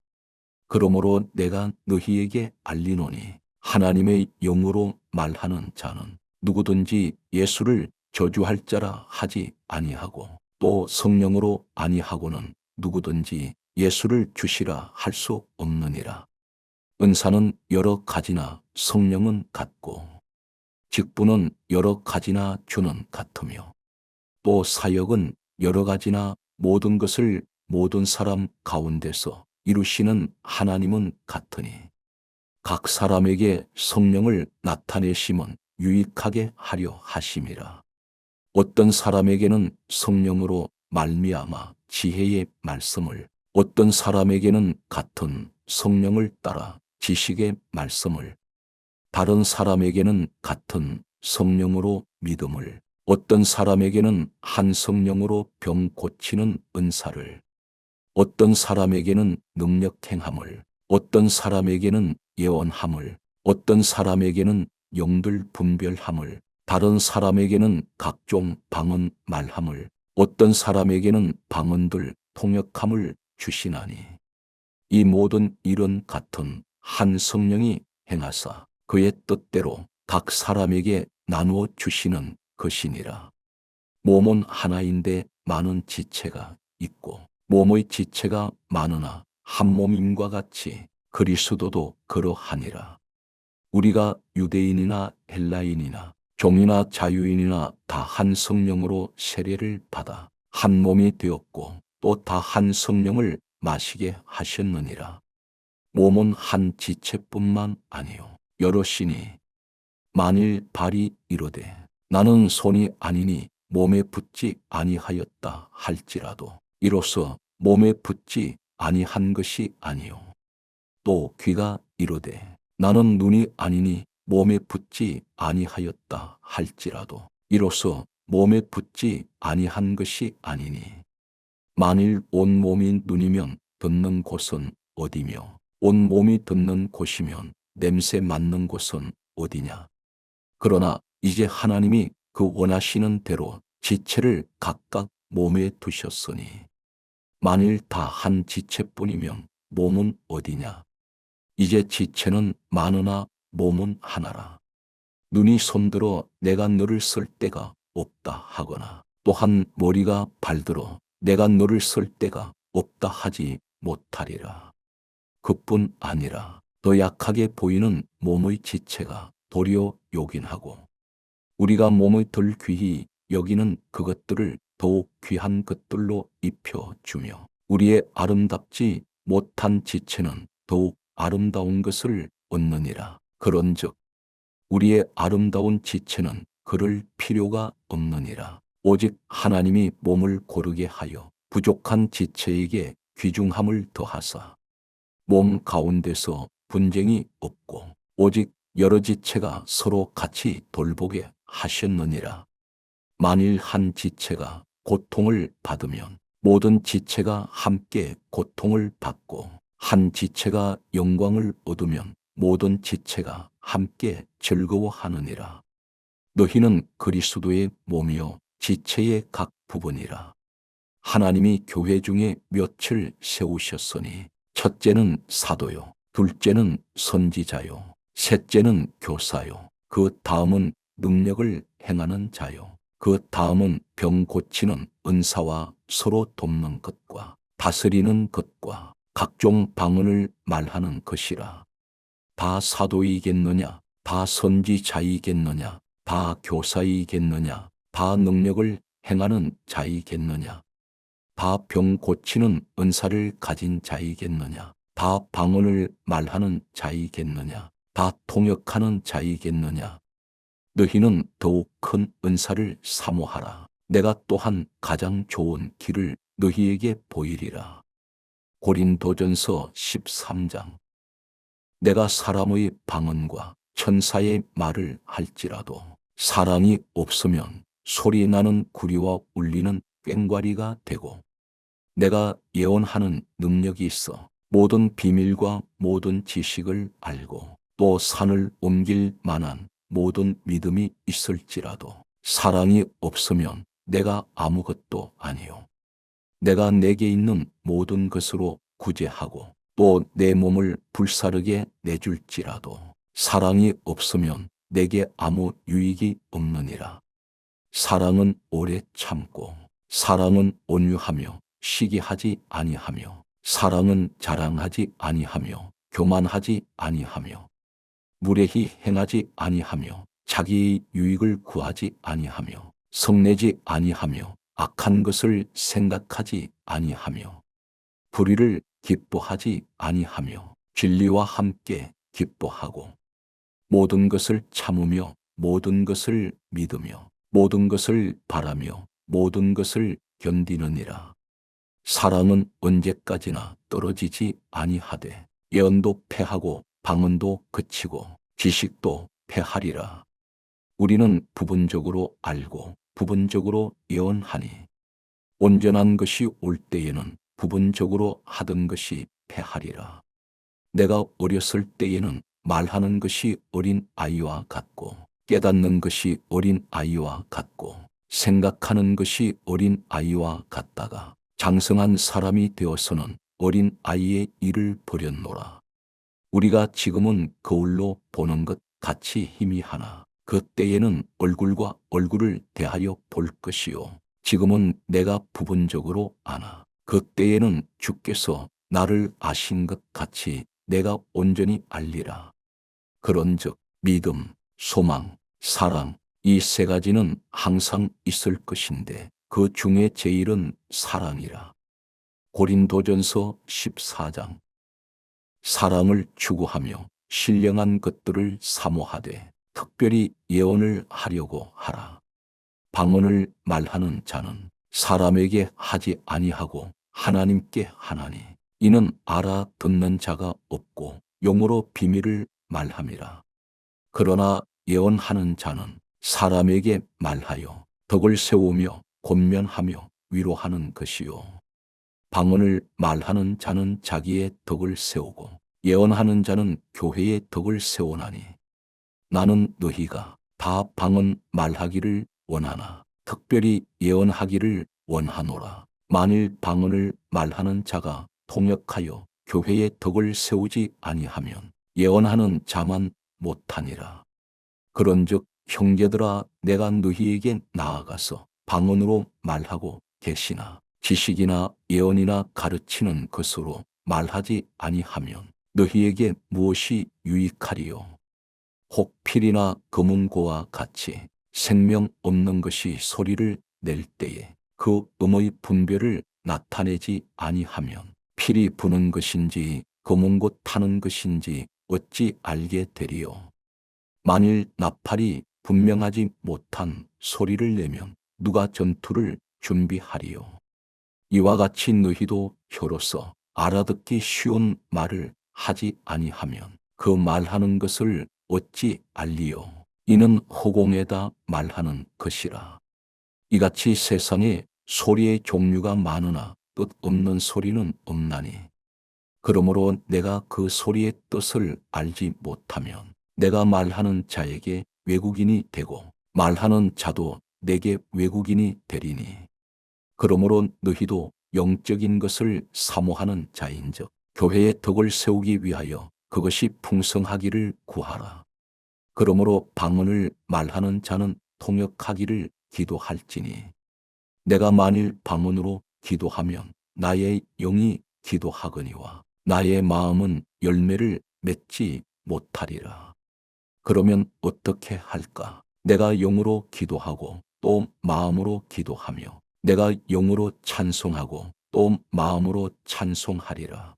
그러므로 내가 너희에게 알리노니 하나님의 영으로 말하는 자는 누구든지 예수를 저주할 자라 하지 아니하고 또 성령으로 아니하고는 누구든지 예수를 주시라 할 수 없느니라. 은사는 여러 가지나 성령은 같고 직분은 여러 가지나 주는 같으며 또 사역은 여러 가지나 모든 것을 모든 사람 가운데서 이루시는 하나님은 같으니 각 사람에게 성령을 나타내심은 유익하게 하려 하심이라. 어떤 사람에게는 성령으로 말미암아 지혜의 말씀을 어떤 사람에게는 같은 성령을 따라 지식의 말씀을 다른 사람에게는 같은 성령으로 믿음을, 어떤 사람에게는 한 성령으로 병 고치는 은사를, 어떤 사람에게는 능력 행함을, 어떤 사람에게는 예언함을, 어떤 사람에게는 영들 분별함을, 다른 사람에게는 각종 방언 말함을, 어떤 사람에게는 방언들 통역함을 주시나니 이 모든 일은 같은 한 성령이 행하사 그의 뜻대로 각 사람에게 나누어 주시는 것이니라. 몸은 하나인데 많은 지체가 있고 몸의 지체가 많으나 한 몸임과 같이 그리스도도 그러하니라. 우리가 유대인이나 헬라인이나 종이나 자유인이나 다 한 성령으로 세례를 받아 한 몸이 되었고 또 다 한 성령을 마시게 하셨느니라. 몸은 한 지체뿐만 아니요 여럿이니 만일 발이 이르되 나는 손이 아니니 몸에 붙지 아니하였다 할지라도 이로써 몸에 붙지 아니한 것이 아니요 또 귀가 이르되 나는 눈이 아니니 몸에 붙지 아니하였다 할지라도 이로써 몸에 붙지 아니한 것이 아니니 만일 온 몸이 눈이면 듣는 곳은 어디며 온 몸이 듣는 곳이면 냄새 맡는 곳은 어디냐. 그러나 이제 하나님이 그 원하시는 대로 지체를 각각 몸에 두셨으니 만일 다 한 지체뿐이면 몸은 어디냐. 이제 지체는 많으나 몸은 하나라. 눈이 손들어 내가 너를 쓸 데가 없다 하거나 또한 머리가 발들어 내가 너를 쓸 데가 없다 하지 못하리라. 그뿐 아니라 더 약하게 보이는 몸의 지체가 도리어 요긴하고 우리가 몸의 덜 귀히 여기는 그것들을 더욱 귀한 것들로 입혀주며 우리의 아름답지 못한 지체는 더욱 아름다운 것을 얻느니라. 그런즉 우리의 아름다운 지체는 그럴 필요가 없느니라. 오직 하나님이 몸을 고르게 하여 부족한 지체에게 귀중함을 더하사 몸 가운데서 분쟁이 없고 오직 여러 지체가 서로 같이 돌보게 하셨느니라. 만일 한 지체가 고통을 받으면 모든 지체가 함께 고통을 받고 한 지체가 영광을 얻으면 모든 지체가 함께 즐거워하느니라. 너희는 그리스도의 몸이요 지체의 각 부분이라. 하나님이 교회 중에 몇을 세우셨으니 첫째는 사도요, 둘째는 선지자요, 셋째는 교사요, 그 다음은 능력을 행하는 자요, 그 다음은 병 고치는 은사와 서로 돕는 것과 다스리는 것과 각종 방언을 말하는 것이라. 다 사도이겠느냐, 다 선지자이겠느냐, 다 교사이겠느냐, 다 능력을 행하는 자이겠느냐, 다 병 고치는 은사를 가진 자이겠느냐, 다 방언을 말하는 자이겠느냐, 다 통역하는 자이겠느냐. 너희는 더욱 큰 은사를 사모하라. 내가 또한 가장 좋은 길을 너희에게 보이리라. 고린도전서 13장. 내가 사람의 방언과 천사의 말을 할지라도 사랑이 없으면 소리 나는 구리와 울리는 꽹과리가 되고 내가 예언하는 능력이 있어 모든 비밀과 모든 지식을 알고 또 산을 옮길 만한 모든 믿음이 있을지라도 사랑이 없으면 내가 아무것도 아니요 내가 내게 있는 모든 것으로 구제하고 또 내 몸을 불사르게 내줄지라도 사랑이 없으면 내게 아무 유익이 없느니라. 사랑은 오래 참고 사랑은 온유하며 시기하지 아니하며 사랑은 자랑하지 아니하며 교만하지 아니하며 무례히 행하지 아니하며 자기의 유익을 구하지 아니하며 성내지 아니하며 악한 것을 생각하지 아니하며 불의를 기뻐하지 아니하며 진리와 함께 기뻐하고 모든 것을 참으며 모든 것을 믿으며 모든 것을 바라며 모든 것을 견디느니라. 사랑은 언제까지나 떨어지지 아니하되 예언도 패하고 방언도 그치고 지식도 패하리라. 우리는 부분적으로 알고 부분적으로 예언하니 온전한 것이 올 때에는 부분적으로 하던 것이 패하리라. 내가 어렸을 때에는 말하는 것이 어린 아이와 같고 깨닫는 것이 어린 아이와 같고 생각하는 것이 어린 아이와 같다가 장성한 사람이 되어서는 어린 아이의 일을 버렸노라. 우리가 지금은 거울로 보는 것 같이 희미하나 그때에는 얼굴과 얼굴을 대하여 볼 것이요 지금은 내가 부분적으로 아나 그때에는 주께서 나를 아신 것 같이 내가 온전히 알리라. 그런즉 믿음, 소망, 사랑 이 세 가지는 항상 있을 것인데 그 중에 제일은 사랑이라. 고린도전서 14장. 사랑을 추구하며 신령한 것들을 사모하되 특별히 예언을 하려고 하라. 방언을 말하는 자는 사람에게 하지 아니하고 하나님께 하나니 이는 알아듣는 자가 없고 영으로 비밀을 말함이라. 그러나 예언하는 자는 사람에게 말하여 덕을 세우며 권면하며 위로하는 것이요 방언을 말하는 자는 자기의 덕을 세우고 예언하는 자는 교회의 덕을 세우나니 나는 너희가 다 방언 말하기를 원하나 특별히 예언하기를 원하노라. 만일 방언을 말하는 자가 통역하여 교회의 덕을 세우지 아니하면 예언하는 자만 못하니라. 그런즉 형제들아 내가 너희에게 나아가서 방언으로 말하고 계시나 지식이나 예언이나 가르치는 것으로 말하지 아니하면 너희에게 무엇이 유익하리요? 혹 필이나 검은고와 같이 생명 없는 것이 소리를 낼 때에 그 음의 분별을 나타내지 아니하면 필이 부는 것인지 검은고 타는 것인지 어찌 알게 되리요? 만일 나팔이 분명하지 못한 소리를 내면 누가 전투를 준비하리요? 이와 같이 너희도 혀로서 알아듣기 쉬운 말을 하지 아니하면 그 말하는 것을 어찌 알리요? 이는 허공에다 말하는 것이라. 이같이 세상에 소리의 종류가 많으나 뜻 없는 소리는 없나니 그러므로 내가 그 소리의 뜻을 알지 못하면 내가 말하는 자에게 외국인이 되고 말하는 자도 내게 외국인이 되리니 그러므로 너희도 영적인 것을 사모하는 자인즉 교회의 덕을 세우기 위하여 그것이 풍성하기를 구하라. 그러므로 방언을 말하는 자는 통역하기를 기도할지니 내가 만일 방언으로 기도하면 나의 영이 기도하거니와 나의 마음은 열매를 맺지 못하리라. 그러면 어떻게 할까? 내가 영으로 기도하고 또 마음으로 기도하며 내가 영으로 찬송하고 또 마음으로 찬송하리라.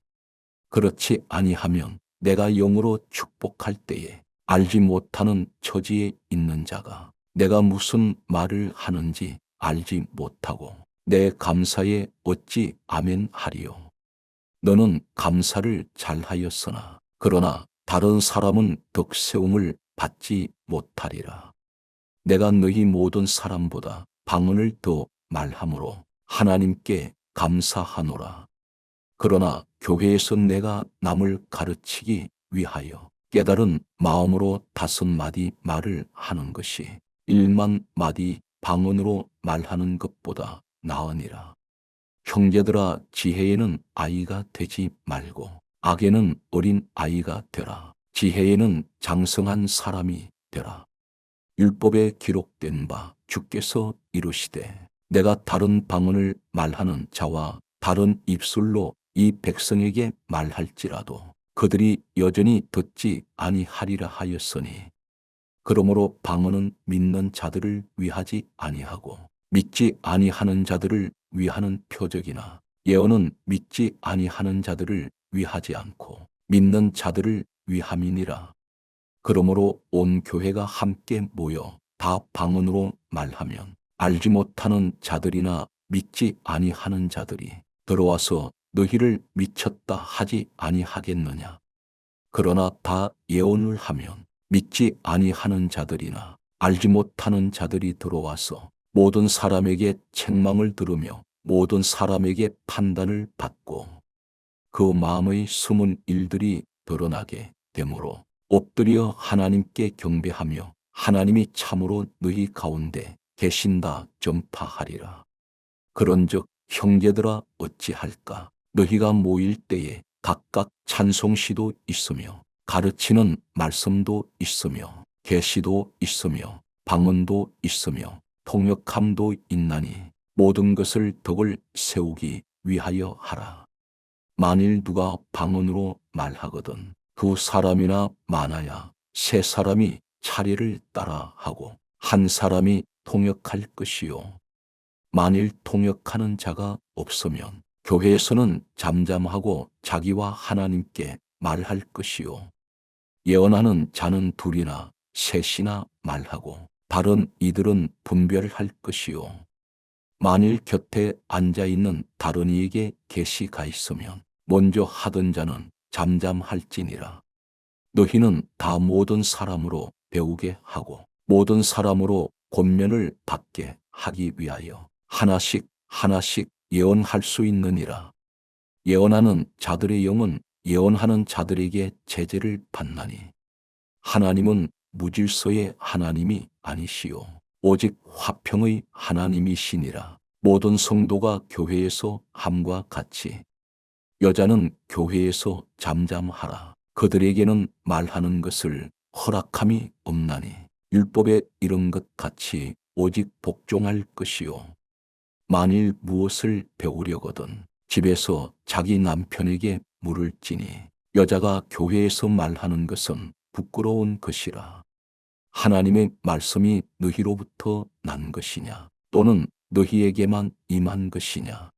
그렇지 아니하면 내가 영으로 축복할 때에 알지 못하는 처지에 있는 자가 내가 무슨 말을 하는지 알지 못하고 내 감사에 어찌 아멘 하리요. 너는 감사를 잘하였으나 그러나 다른 사람은 덕세움을 받지 못하리라. 내가 너희 모든 사람보다 방언을 더 말함으로 하나님께 감사하노라. 그러나 교회에서 내가 남을 가르치기 위하여 깨달은 마음으로 5마디 말을 하는 것이 1만 마디 방언으로 말하는 것보다 나으니라. 형제들아 지혜에는 아이가 되지 말고 악에는 어린 아이가 되라. 지혜에는 장성한 사람이 되라. 율법에 기록된 바 주께서 이르시되 내가 다른 방언을 말하는 자와 다른 입술로 이 백성에게 말할지라도 그들이 여전히 듣지 아니하리라 하였으니 그러므로 방언은 믿는 자들을 위하지 아니하고 믿지 아니하는 자들을 위하는 표적이나 예언은 믿지 아니하는 자들을 위하지 않고 믿는 자들을 위함이니라. 그러므로 온 교회가 함께 모여 다 방언으로 말하면 알지 못하는 자들이나 믿지 아니하는 자들이 들어와서 너희를 미쳤다 하지 아니하겠느냐. 그러나 다 예언을 하면 믿지 아니하는 자들이나 알지 못하는 자들이 들어와서 모든 사람에게 책망을 들으며 모든 사람에게 판단을 받고 그 마음의 숨은 일들이 드러나게 되므로 엎드려 하나님께 경배하며 하나님이 참으로 너희 가운데 계신다 전파하리라. 그런즉 형제들아 어찌할까? 너희가 모일 때에 각각 찬송시도 있으며 가르치는 말씀도 있으며 계시도 있으며 방언도 있으며 통역함도 있나니 모든 것을 덕을 세우기 위하여 하라. 만일 누가 방언으로 말하거든 두 사람이나 많아야 세 사람이 차례를 따라 하고 한 사람이 통역할 것이요. 만일 통역하는 자가 없으면 교회에서는 잠잠하고 자기와 하나님께 말할 것이요. 예언하는 자는 둘이나 셋이나 말하고 다른 이들은 분별할 것이요. 만일 곁에 앉아있는 다른 이에게 계시가 있으면 먼저 하던 자는 잠잠할지니라. 너희는 다 모든 사람으로 배우게 하고 모든 사람으로 권면을 받게 하기 위하여 하나씩 하나씩 예언할 수 있느니라. 예언하는 자들의 영은 예언하는 자들에게 제재를 받나니 하나님은 무질서의 하나님이 아니시오 오직 화평의 하나님이시니라. 모든 성도가 교회에서 함과 같이 여자는 교회에서 잠잠하라. 그들에게는 말하는 것을 허락함이 없나니 율법에 이른 것 같이 오직 복종할 것이요. 만일 무엇을 배우려거든 집에서 자기 남편에게 물을지니 여자가 교회에서 말하는 것은 부끄러운 것이라. 하나님의 말씀이 너희로부터 난 것이냐 또는 너희에게만 임한 것이냐.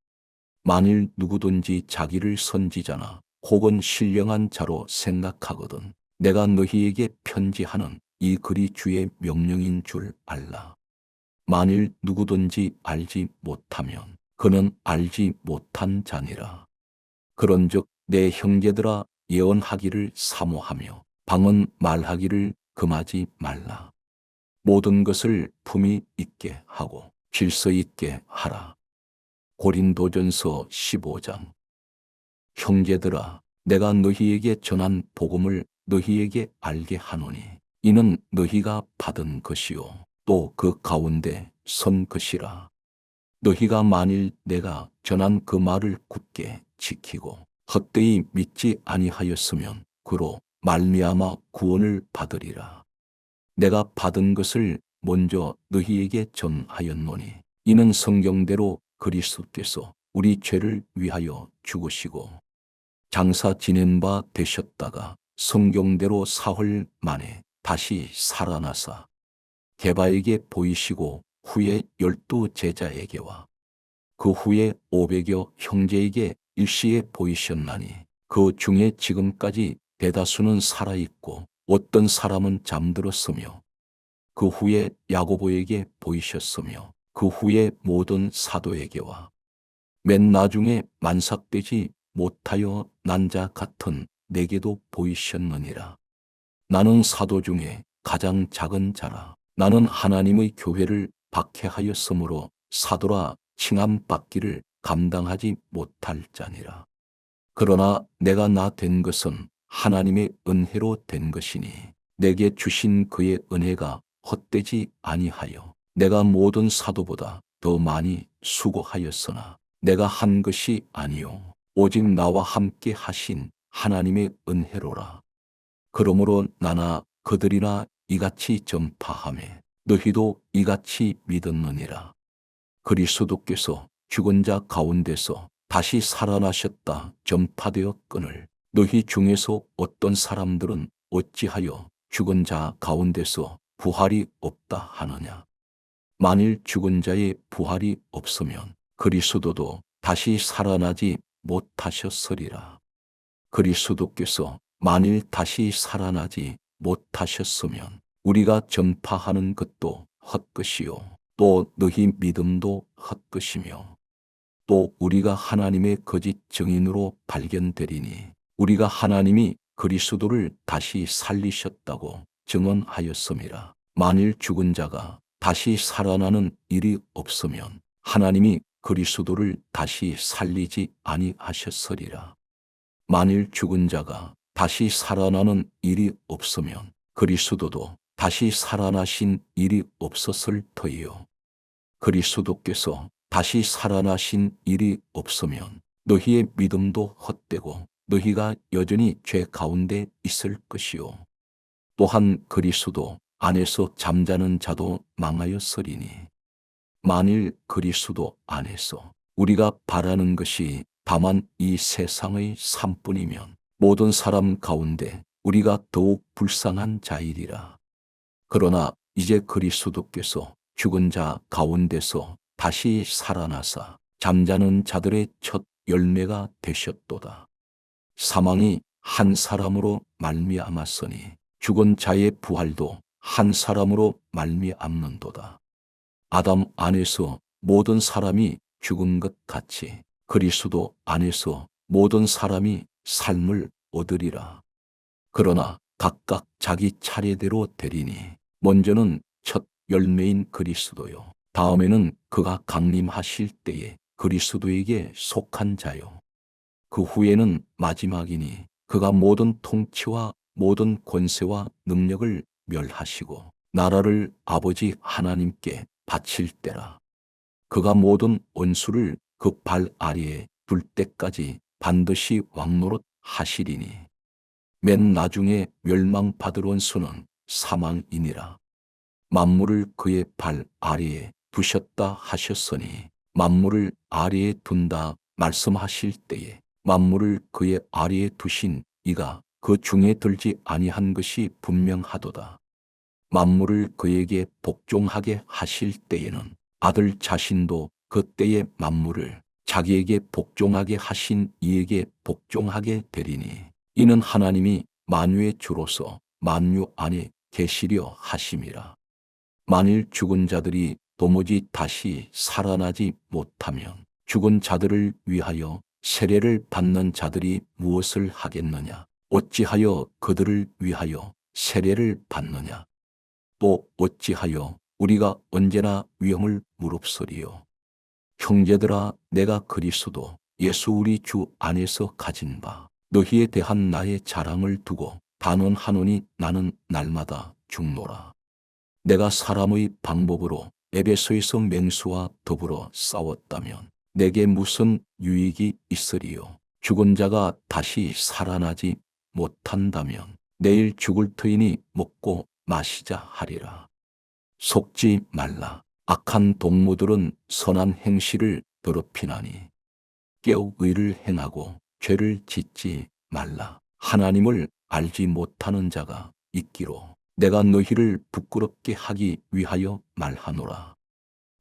만일 누구든지 자기를 선지자나 혹은 신령한 자로 생각하거든 내가 너희에게 편지하는 이 글이 주의 명령인 줄 알라. 만일 누구든지 알지 못하면 그는 알지 못한 자니라. 그런즉 내 형제들아 예언하기를 사모하며 방언 말하기를 금하지 말라. 모든 것을 품위 있게 하고 질서 있게 하라. 고린도전서 15장. 형제들아 내가 너희에게 전한 복음을 너희에게 알게 하노니 이는 너희가 받은 것이요 또 그 가운데 선 것이라. 너희가 만일 내가 전한 그 말을 굳게 지키고 헛되이 믿지 아니하였으면 그로 말미암아 구원을 받으리라. 내가 받은 것을 먼저 너희에게 전하였노니 이는 성경대로 그리스도께서 우리 죄를 위하여 죽으시고 장사 지낸 바 되셨다가 성경대로 사흘 만에 다시 살아나사 게바에게 보이시고 후에 12 제자에게와 그 후에 500여 형제에게 일시에 보이셨나니 그 중에 지금까지 대다수는 살아있고 어떤 사람은 잠들었으며 그 후에 야고보에게 보이셨으며 그 후에 모든 사도에게와 맨 나중에 만삭되지 못하여 난 자 같은 내게도 보이셨느니라. 나는 사도 중에 가장 작은 자라. 나는 하나님의 교회를 박해하였으므로 사도라 칭함받기를 감당하지 못할 자니라. 그러나 내가 나 된 것은 하나님의 은혜로 된 것이니 내게 주신 그의 은혜가 헛되지 아니하여 내가 모든 사도보다 더 많이 수고하였으나 내가 한 것이 아니요 오직 나와 함께 하신 하나님의 은혜로라. 그러므로 나나 그들이나 이같이 전파하매 너희도 이같이 믿었느니라. 그리스도께서 죽은 자 가운데서 다시 살아나셨다 전파되었거늘 너희 중에서 어떤 사람들은 어찌하여 죽은 자 가운데서 부활이 없다 하느냐. 만일 죽은 자의 부활이 없으면 그리스도도 다시 살아나지 못하셨으리라. 그리스도께서 만일 다시 살아나지 못하셨으면 우리가 전파하는 것도 헛것이요 또 너희 믿음도 헛것이며 또 우리가 하나님의 거짓 증인으로 발견되리니 우리가 하나님이 그리스도를 다시 살리셨다고 증언하였음이라. 만일 죽은 자가 다시 살아나는 일이 없으면 하나님이 그리스도를 다시 살리지 아니하셨으리라. 만일 죽은 자가 다시 살아나는 일이 없으면 그리스도도 다시 살아나신 일이 없었을 터이요. 그리스도께서 다시 살아나신 일이 없으면 너희의 믿음도 헛되고 너희가 여전히 죄 가운데 있을 것이요. 또한 그리스도 안에서 잠자는 자도 망하였으리니 만일 그리스도 안에서 우리가 바라는 것이 다만 이 세상의 삶뿐이면 모든 사람 가운데 우리가 더욱 불쌍한 자이리라. 그러나 이제 그리스도께서 죽은 자 가운데서 다시 살아나사 잠자는 자들의 첫 열매가 되셨도다. 사망이 한 사람으로 말미암았으니 죽은 자의 부활도 한 사람으로 말미암는도다. 아담 안에서 모든 사람이 죽은 것 같이 그리스도 안에서 모든 사람이 삶을 얻으리라. 그러나 각각 자기 차례대로 되리니 먼저는 첫 열매인 그리스도요. 다음에는 그가 강림하실 때에 그리스도에게 속한 자요. 그 후에는 마지막이니 그가 모든 통치와 모든 권세와 능력을 멸하시고 나라를 아버지 하나님께 바칠 때라. 그가 모든 원수를 그 발 아래에 둘 때까지 반드시 왕노릇 하시리니 맨 나중에 멸망받을 원수는 사망이니라. 만물을 그의 발 아래에 두셨다 하셨으니 만물을 아래에 둔다 말씀하실 때에 만물을 그의 아래에 두신 이가 그 중에 들지 아니한 것이 분명하도다. 만물을 그에게 복종하게 하실 때에는 아들 자신도 그때의 만물을 자기에게 복종하게 하신 이에게 복종하게 되리니 이는 하나님이 만유의 주로서 만유 안에 계시려 하심이라. 만일 죽은 자들이 도무지 다시 살아나지 못하면 죽은 자들을 위하여 세례를 받는 자들이 무엇을 하겠느냐? 어찌하여 그들을 위하여 세례를 받느냐? 또 어찌하여 우리가 언제나 위험을 무릅쓰리요? 형제들아, 내가 그리스도 예수 우리 주 안에서 가진 바 너희에 대한 나의 자랑을 두고 단언하노니 나는 날마다 죽노라. 내가 사람의 방법으로 에베소에서 맹수와 더불어 싸웠다면 내게 무슨 유익이 있으리요? 죽은 자가 다시 살아나지 못한다면 내일 죽을 터이니 먹고 마시자 하리라. 속지 말라. 악한 동무들은 선한 행실을 더럽히나니 깨어 의를 행하고 죄를 짓지 말라. 하나님을 알지 못하는 자가 있기로 내가 너희를 부끄럽게 하기 위하여 말하노라.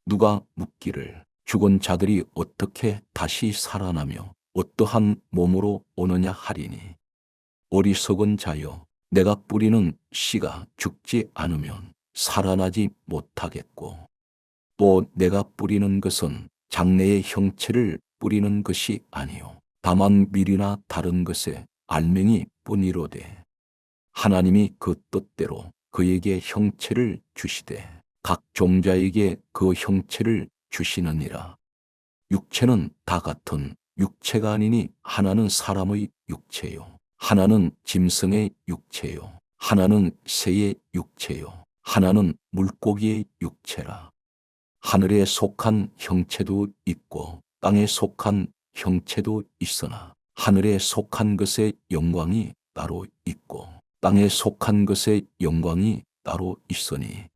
누가 묻기를 죽은 자들이 어떻게 다시 살아나며 어떠한 몸으로 오느냐 하리니 어리석은 자여, 내가 뿌리는 씨가 죽지 않으면 살아나지 못하겠고 또 내가 뿌리는 것은 장래의 형체를 뿌리는 것이 아니요 다만 밀이나 다른 것에 알맹이 뿐이로되 하나님이 그 뜻대로 그에게 형체를 주시되 각 종자에게 그 형체를 주시느니라. 육체는 다 같은 육체가 아니니 하나는 사람의 육체요 하나는 짐승의 육체요 하나는 새의 육체요 하나는 물고기의 육체라. 하늘에 속한 형체도 있고 땅에 속한 형체도 있으나 하늘에 속한 것의 영광이 따로 있고 땅에 속한 것의 영광이 따로 있으니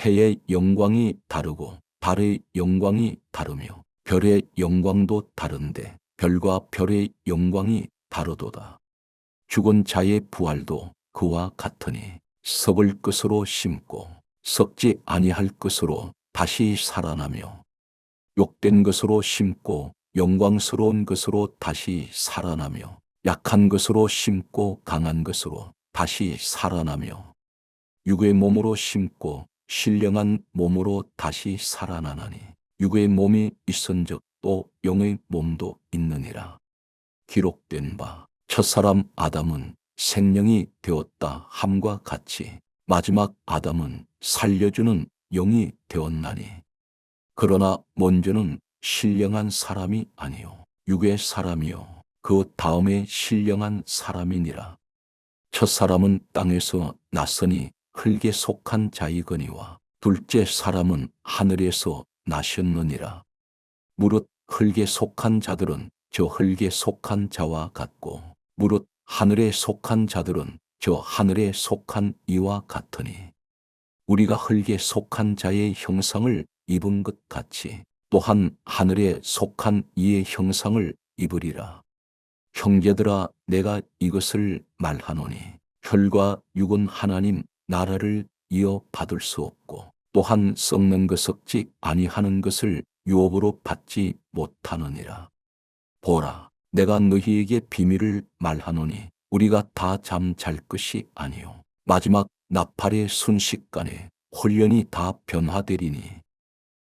해의 영광이 다르고 달의 영광이 다르며 별의 영광도 다른데 별과 별의 영광이 다르도다. 죽은 자의 부활도 그와 같으니 썩을 것으로 심고 썩지 아니할 것으로 다시 살아나며 욕된 것으로 심고 영광스러운 것으로 다시 살아나며 약한 것으로 심고 강한 것으로 다시 살아나며 육의 몸으로 심고 신령한 몸으로 다시 살아나나니 육의 몸이 있은즉 또 영의 몸도 있느니라. 기록된 바 첫사람 아담은 생명이 되었다 함과 같이 마지막 아담은 살려주는 영이 되었나니 그러나 먼저는 신령한 사람이 아니요 육의 사람이요 그 다음에 신령한 사람이니라. 첫사람은 땅에서 났으니 흙에 속한 자이거니와 둘째 사람은 하늘에서 나셨느니라. 무릇 흙에 속한 자들은 저 흙에 속한 자와 같고 무릇 하늘에 속한 자들은 저 하늘에 속한 이와 같으니 우리가 흙에 속한 자의 형상을 입은 것 같이 또한 하늘에 속한 이의 형상을 입으리라. 형제들아 내가 이것을 말하노니 혈과 육은 하나님 나라를 이어받을 수 없고 또한 썩는 것 썩지 아니하는 것을 유업으로 받지 못하느니라. 보라 내가 너희에게 비밀을 말하노니 우리가 다 잠 잘 것이 아니요 마지막 나팔의 순식간에 홀연히 다 변화되리니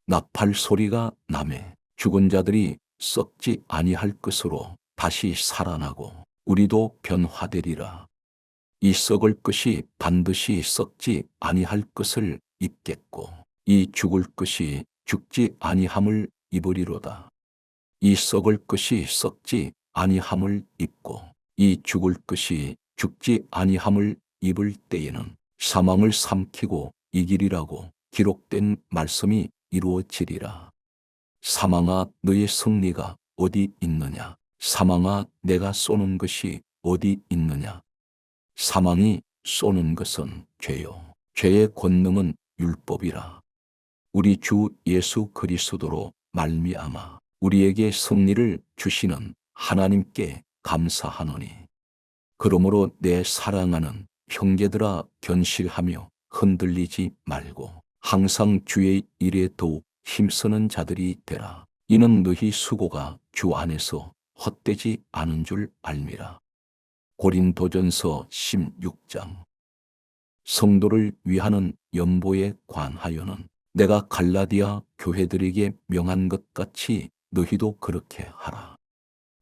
나팔 소리가 나매 죽은 자들이 썩지 아니할 것으로 다시 살아나고 우리도 변화되리라. 이 썩을 것이 반드시 썩지 아니할 것을 입겠고 이 죽을 것이 죽지 아니함을 입으리로다. 이 썩을 것이 썩지 아니함을 입고 이 죽을 것이 죽지 아니함을 입을 때에는 사망을 삼키고 이기리라고 기록된 말씀이 이루어지리라. 사망아 너의 승리가 어디 있느냐? 사망아 내가 쏘는 것이 어디 있느냐? 사망이 쏘는 것은 죄요 죄의 권능은 율법이라. 우리 주 예수 그리스도로 말미암아 우리에게 승리를 주시는 하나님께 감사하노니 그러므로 내 사랑하는 형제들아 견실하며 흔들리지 말고 항상 주의 일에 더욱 힘쓰는 자들이 되라. 이는 너희 수고가 주 안에서 헛되지 않은 줄 알미라. 고린도전서 16장. 성도를 위하는 연보에 관하여는 내가 갈라디아 교회들에게 명한 것 같이 너희도 그렇게 하라.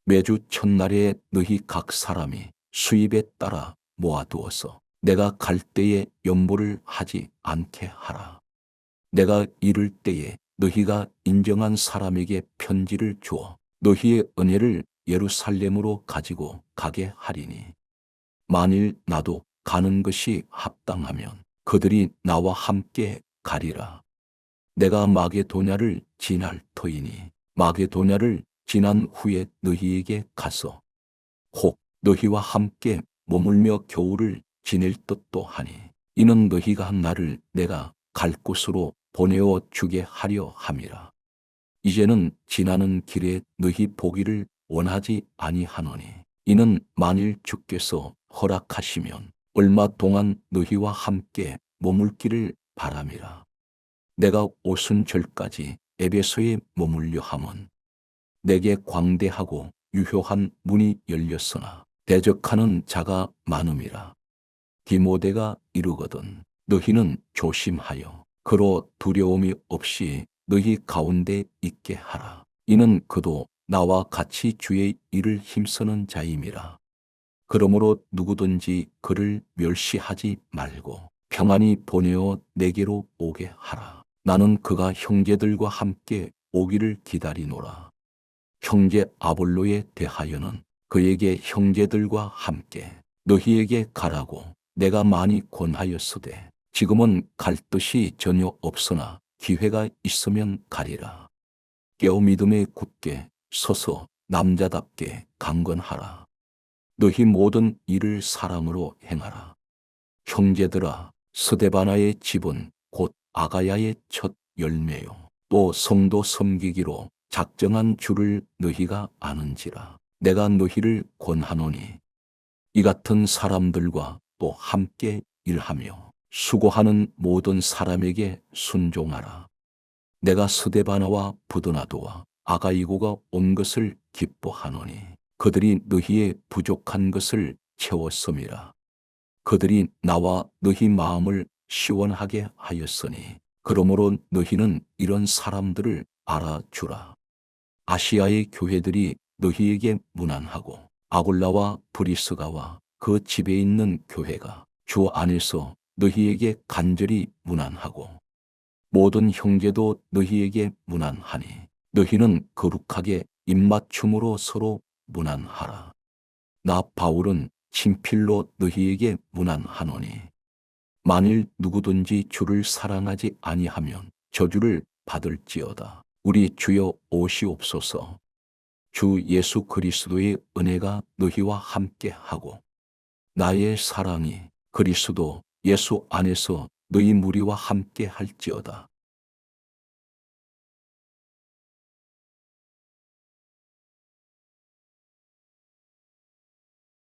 매주 첫날에 너희 각 사람이 수입에 따라 모아두어서 내가 갈 때에 연보를 하지 않게 하라. 내가 이를 때에 너희가 인정한 사람에게 편지를 주어 너희의 은혜를 예루살렘으로 가지고 가게 하리니 만일 나도 가는 것이 합당하면 그들이 나와 함께 가리라. 내가 마게도냐를 지날 터이니 마게도냐를 지난 후에 너희에게 가서 혹 너희와 함께 머물며 겨울을 지낼 듯도 하니 이는 너희가 나를 내가 갈 곳으로 보내어 주게 하려 함이라. 이제는 지나는 길에 너희 보기를 원하지 아니하노니 이는 만일 주께서 허락하시면 얼마 동안 너희와 함께 머물기를 바람이라. 내가 오순절까지 에베소에 머물려 함은 내게 광대하고 유효한 문이 열렸으나 대적하는 자가 많음이라. 디모데가 이르거든 너희는 조심하여 그로 두려움이 없이 너희 가운데 있게 하라. 이는 그도 나와 같이 주의 일을 힘쓰는 자임이라. 그러므로 누구든지 그를 멸시하지 말고 평안히 보내어 내게로 오게 하라. 나는 그가 형제들과 함께 오기를 기다리노라. 형제 아볼로에 대하여는 그에게 형제들과 함께 너희에게 가라고 내가 많이 권하였으되 지금은 갈 뜻이 전혀 없으나 기회가 있으면 가리라. 깨어 믿음에 굳게 서서 남자답게 강건하라. 너희 모든 일을 사랑으로 행하라. 형제들아 스데바나의 집은 곧 아가야의 첫 열매요 또 성도 섬기기로 작정한 줄을 너희가 아는지라. 내가 너희를 권하노니 이 같은 사람들과 또 함께 일하며 수고하는 모든 사람에게 순종하라. 내가 스데바나와 부드나도와 아가이고가 온 것을 기뻐하노니 그들이 너희의 부족한 것을 채웠음이라. 그들이 나와 너희 마음을 시원하게 하였으니 그러므로 너희는 이런 사람들을 알아주라. 아시아의 교회들이 너희에게 문안하고 아굴라와 브리스가와 그 집에 있는 교회가 주 안에서 너희에게 간절히 문안하고 모든 형제도 너희에게 문안하니 너희는 거룩하게 입맞춤으로 서로 문안하라. 나 바울은 친필로 너희에게 문안하노니 만일 누구든지 주를 사랑하지 아니하면 저주를 받을지어다. 우리 주여 오시옵소서. 주 예수 그리스도의 은혜가 너희와 함께하고 나의 사랑이 그리스도 예수 안에서 너희 무리와 함께할지어다.